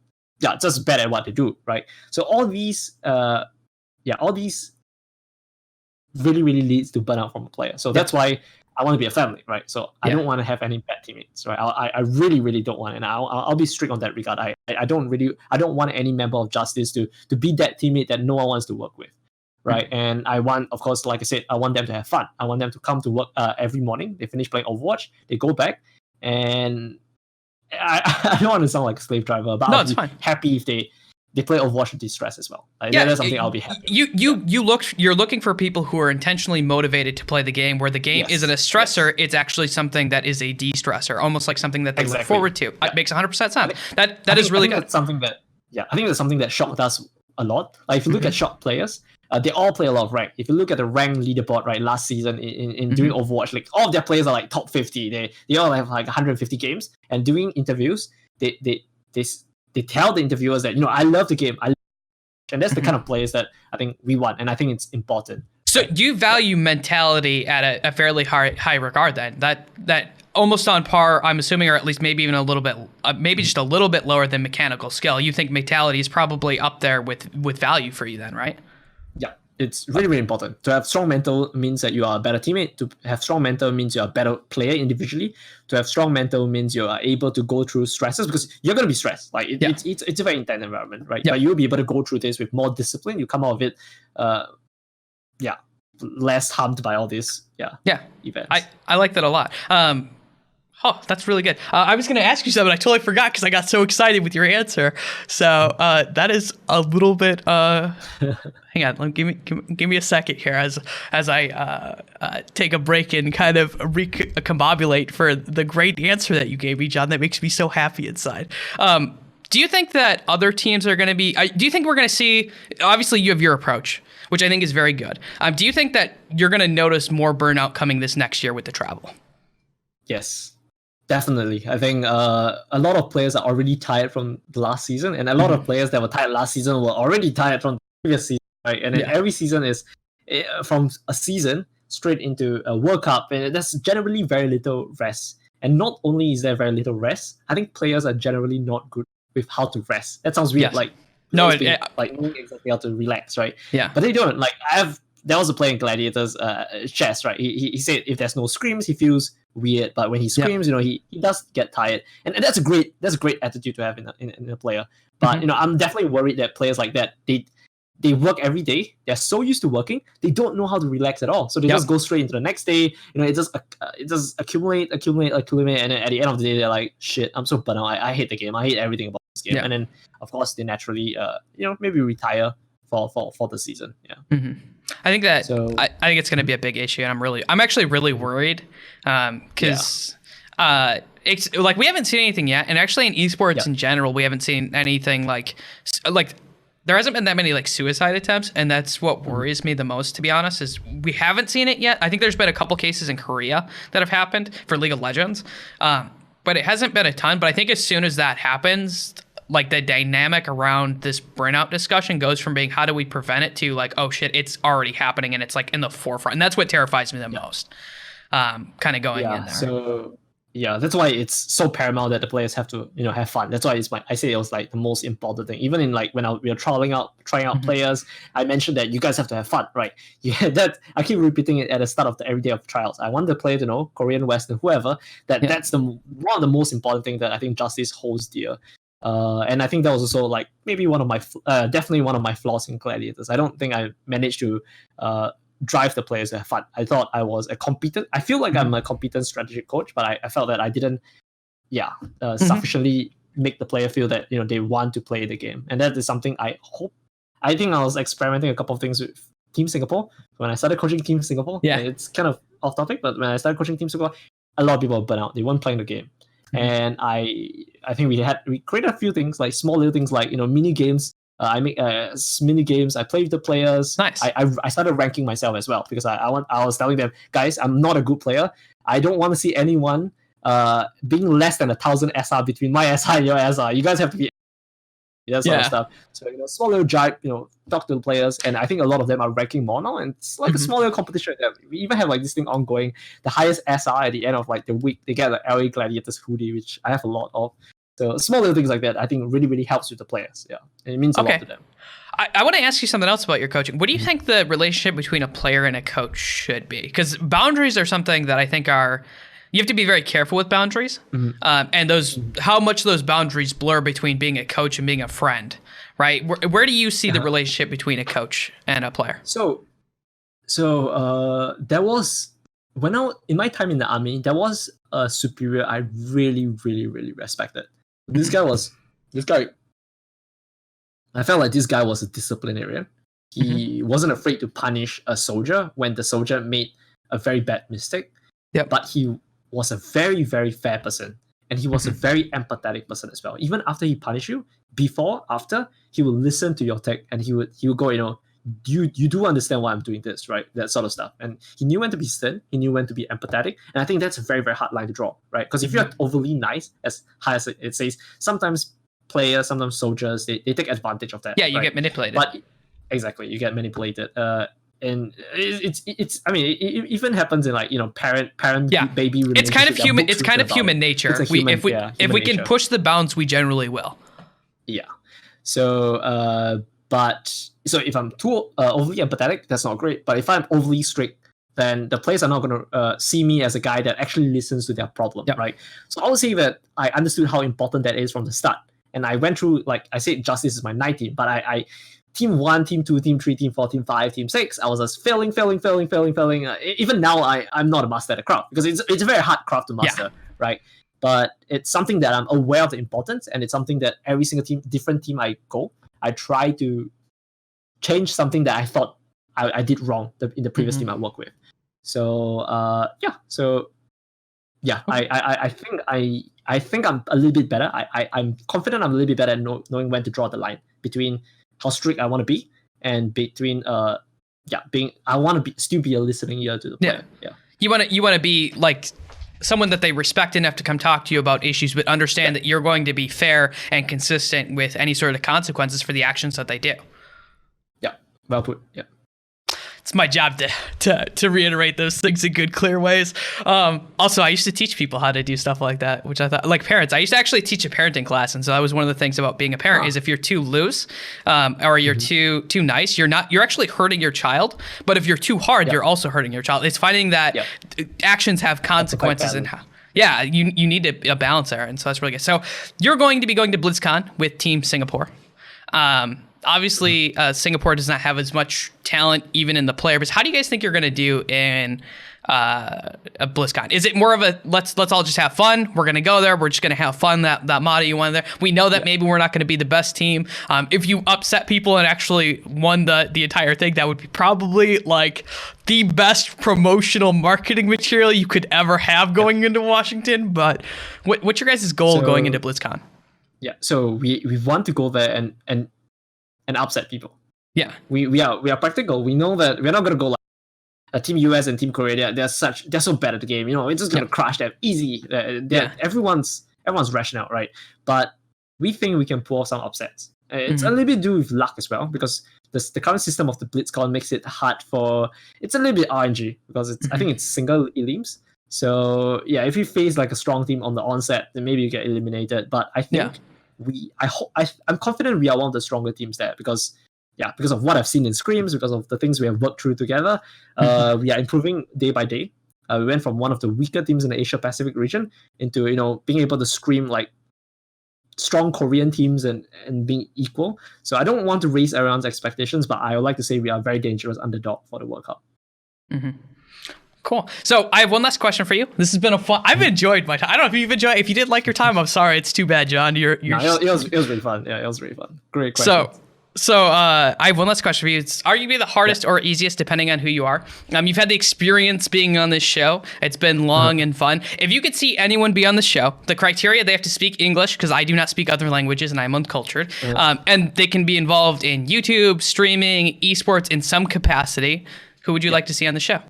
just bad at what they do, right? So all these really, really leads to burnout from a player. So that's why I want to be a family, right? So I don't want to have any bad teammates, right? I really, really don't want, and I'll be strict on that regard. I don't want any member of Justice to be that teammate that no one wants to work with, right? And I want, of course, like I said, I want them to have fun. I want them to come to work every morning. They finish playing Overwatch, they go back, and I don't want to sound like a slave driver, but I'll be happy if they play Overwatch with distress as well. That's something I'll be happy with. You're looking for people who are intentionally motivated to play the game, where the game isn't a stressor, it's actually something that is a de-stressor, almost like something that they look forward to. It makes 100% sense. That is really good. That's something that I think that's something that Shock does a lot. Like if you look at Shock players, they all play a lot of rank. If you look at the rank leaderboard, right, last season in during Overwatch, like all of their players are like top 50. They all have like 150 games. And doing interviews, they tell the interviewers that, I love the game. And that's the kind of players that I think we want, and I think it's important. So you value mentality at a fairly high regard then? That almost on par, I'm assuming, or at least maybe even a little bit, maybe just a little bit lower than mechanical skill. You think mentality is probably up there with value for you then, right? Yeah, it's really, really important. To have strong mental means that you are a better teammate. To have strong mental means you're a better player individually. To have strong mental means you are able to go through stresses, because you're going to be stressed. Like it's a very intense environment, right? But you'll be able to go through this with more discipline. You come out of it, less harmed by all these events. I like that a lot. That's really good. I was going to ask you something. I totally forgot because I got so excited with your answer. So that is a little bit. Hang on, give me a second here as I take a break and kind of recombobulate for the great answer that you gave me, John. That makes me so happy inside. Do you think that other teams are going to be? Do you think we're going to see? Obviously, you have your approach, which I think is very good. Do you think that you're going to notice more burnout coming this next year with the travel? Yes, definitely. I think a lot of players are already tired from the last season, and a lot of players that were tired last season were already tired from the previous season, right? And then every season is from a season straight into a World Cup, and there's generally very little rest. And not only is there very little rest, I think players are generally not good with how to rest. That sounds weird, like knowing exactly how to relax, right? Yeah. But they don't. Like there was a player in Gladiators, chess, right? He said if there's no screams, he feels weird, but when he screams, he does get tired, and that's a great attitude to have in a player. But I'm definitely worried that players like that, they work every day. They're so used to working, they don't know how to relax at all. So they just go straight into the next day. It just accumulate, and then at the end of the day, they're like, shit, I'm so burnt out. I hate the game. I hate everything about this game. And then of course they naturally, maybe retire for the season. Yeah. I think that I think it's going to be a big issue, and I'm actually really worried because it's like we haven't seen anything yet, and actually in esports in general, we haven't seen anything like there hasn't been that many like suicide attempts, and that's what worries me the most, to be honest, is we haven't seen it yet. I think there's been a couple cases in Korea that have happened for League of Legends, but it hasn't been a ton. But I think as soon as that happens, like the dynamic around this burnout discussion goes from being how do we prevent it to like, oh shit, it's already happening and it's like in the forefront. And that's what terrifies me the most, kind of going in there. So that's why it's so paramount that the players have to, have fun. That's why I say it was like the most important thing. Even in like when we are trying out players, I mentioned that you guys have to have fun, right? That I keep repeating it at the start of every day of trials. I want the player to know, Korean, Western, whoever, that's one of the most important things that I think Justice holds dear. And I think that was also like maybe definitely one of my flaws in Gladiators. I don't think I managed to drive the players to have fun. I thought I was I feel like I'm a competent strategic coach, but I felt that I didn't sufficiently make the player feel that they want to play the game. And that is something I think I was experimenting a couple of things with Team Singapore. When I started coaching Team Singapore, it's kind of off topic, but when I started coaching Team Singapore, a lot of people were burnt out. They weren't playing the game. And I think we created a few things, like small little things, like mini games. I make mini games. I play with the players. Nice. I started ranking myself as well, because I was telling them, guys, I'm not a good player. I don't want to see anyone being less than 1,000 SR between my SR and your SR. You guys have to be that sort of stuff. So small little jibe, talk to the players, and I think a lot of them are ranking more now, and it's like a small little competition. We even have like this thing ongoing. The highest SR at the end of like the week, they get an LA Gladiators hoodie, which I have a lot of. So small little things like that, I think really, really helps with the players. Yeah, and it means a lot to them. I want to ask you something else about your coaching. What do you think the relationship between a player and a coach should be? Because boundaries are something that I think you have to be very careful with boundaries, and how much those boundaries blur between being a coach and being a friend, right? Where do you see the relationship between a coach and a player? So there was, in my time in the army, there was a superior I really, really, really respected. This guy, I felt like this guy was a disciplinarian. He wasn't afraid to punish a soldier when the soldier made a very bad mistake. Yeah, but he was a very, very fair person, and he was a very empathetic person as well. Even after he punished you, after, he will listen to your tech, and he would go, you do understand why I'm doing this, right? That sort of stuff. And he knew when to be stern, he knew when to be empathetic, and I think that's a very, very hard line to draw, right? Because if you're overly nice, as high as it says, sometimes players, sometimes soldiers, they take advantage of that. Yeah, you right? get manipulated. But exactly, you get manipulated. And it's I mean, it even happens in, like, parent baby relationship. It's kind of human. It's kind of human nature. If we can nature. push the bounds, we generally will. Yeah. So so if I'm too overly empathetic, that's not great. But if I'm overly strict, then the players are not going to see me as a guy that actually listens to their problem, right? So I would say that I understood how important that is from the start, and I went through, like I said, Justice is my 9 team, but I Team 1, Team 2, Team 3, Team 4, Team 5, Team 6, I was just failing. Even now, I'm not a master at the craft, because it's a very hard craft to master, right? But it's something that I'm aware of the importance, and it's something that every single team, different team I go, I try to change something that I thought I did wrong in the previous team I worked with. So I think I'm a little bit better. I'm confident I'm a little bit better at knowing when to draw the line between how strict I want to be and between I want to still be a listening ear to the player. You want to be like someone that they respect enough to come talk to you about issues, but understand that you're going to be fair and consistent with any sort of consequences for the actions that they do. Yeah, well put. Yeah. It's my job to reiterate those things in good, clear ways. Also, I used to teach people how to do stuff like that, which I thought, like parents, I used to actually teach a parenting class. And so that was one of the things about being a parent is if you're too loose or you're too nice, you're actually hurting your child. But if you're too hard, you're also hurting your child. It's finding that actions have consequences and you need a balance there. And so that's really good. So you're going to be going to BlizzCon with Team Singapore. Obviously, Singapore does not have as much talent even in the player base. How do you guys think you're going to do in a BlizzCon? Is it more of a let's all just have fun? We're going to go there. We're just going to have fun. That motto you won there. We know that maybe we're not going to be the best team. If you upset people and actually won the entire thing, that would be probably like the best promotional marketing material you could ever have going into Washington. But what's your guys' goal going into BlizzCon? Yeah, so we want to go there and upset people. Yeah, we are practical. We know that we're not going to go like a Team US and Team Korea. They're so bad at the game. It's just going to crash them easy. Everyone's rational, right? But we think we can pull off some upsets. It's a little bit to do with luck as well, because the current system of the BlitzCon makes it hard for. It's a little bit RNG because I think it's single elims. So yeah, if you face like a strong team on the onset, then maybe you get eliminated. But I think. I'm confident we are one of the stronger teams there because of what I've seen in scrims, because of the things we have worked through together. We are improving day by day. We went from one of the weaker teams in the Asia Pacific region into being able to scream like strong Korean teams and being equal. So I don't want to raise everyone's expectations, but I would like to say we are a very dangerous underdog for the World Cup. Cool. So I have one last question for you. This has been I've enjoyed my time. I don't know if you've enjoyed. If you did like your time, I'm sorry. It's too bad, John. It was really fun. Yeah, it was really fun. Great question. So I have one last question for you. It's arguably the hardest or easiest, depending on who you are. You've had the experience being on this show. It's been long and fun. If you could see anyone be on the show, the criteria, they have to speak English, because I do not speak other languages and I'm uncultured. And they can be involved in YouTube, streaming, eSports in some capacity. Who would you like to see on the show?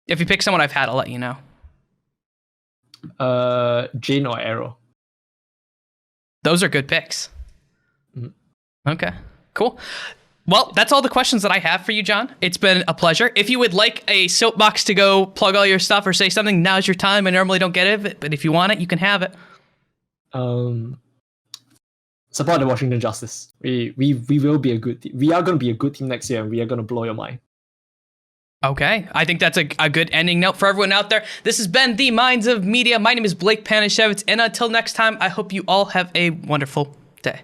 If you pick someone I've had, I'll let you know. Jin or Arrow. Those are good picks. Okay, cool. Well, that's all the questions that I have for you, John. It's been a pleasure. If you would like a soapbox to go plug all your stuff or say something, now's your time. I normally don't get it, but if you want it, you can have it. Support the Washington Justice. We will be a good team. We are going to be a good team next year, and we are going to blow your mind. Okay, I think that's a good ending note for everyone out there. This has been The Minds of Media. My name is Blake Panashevitz, and until next time, I hope you all have a wonderful day.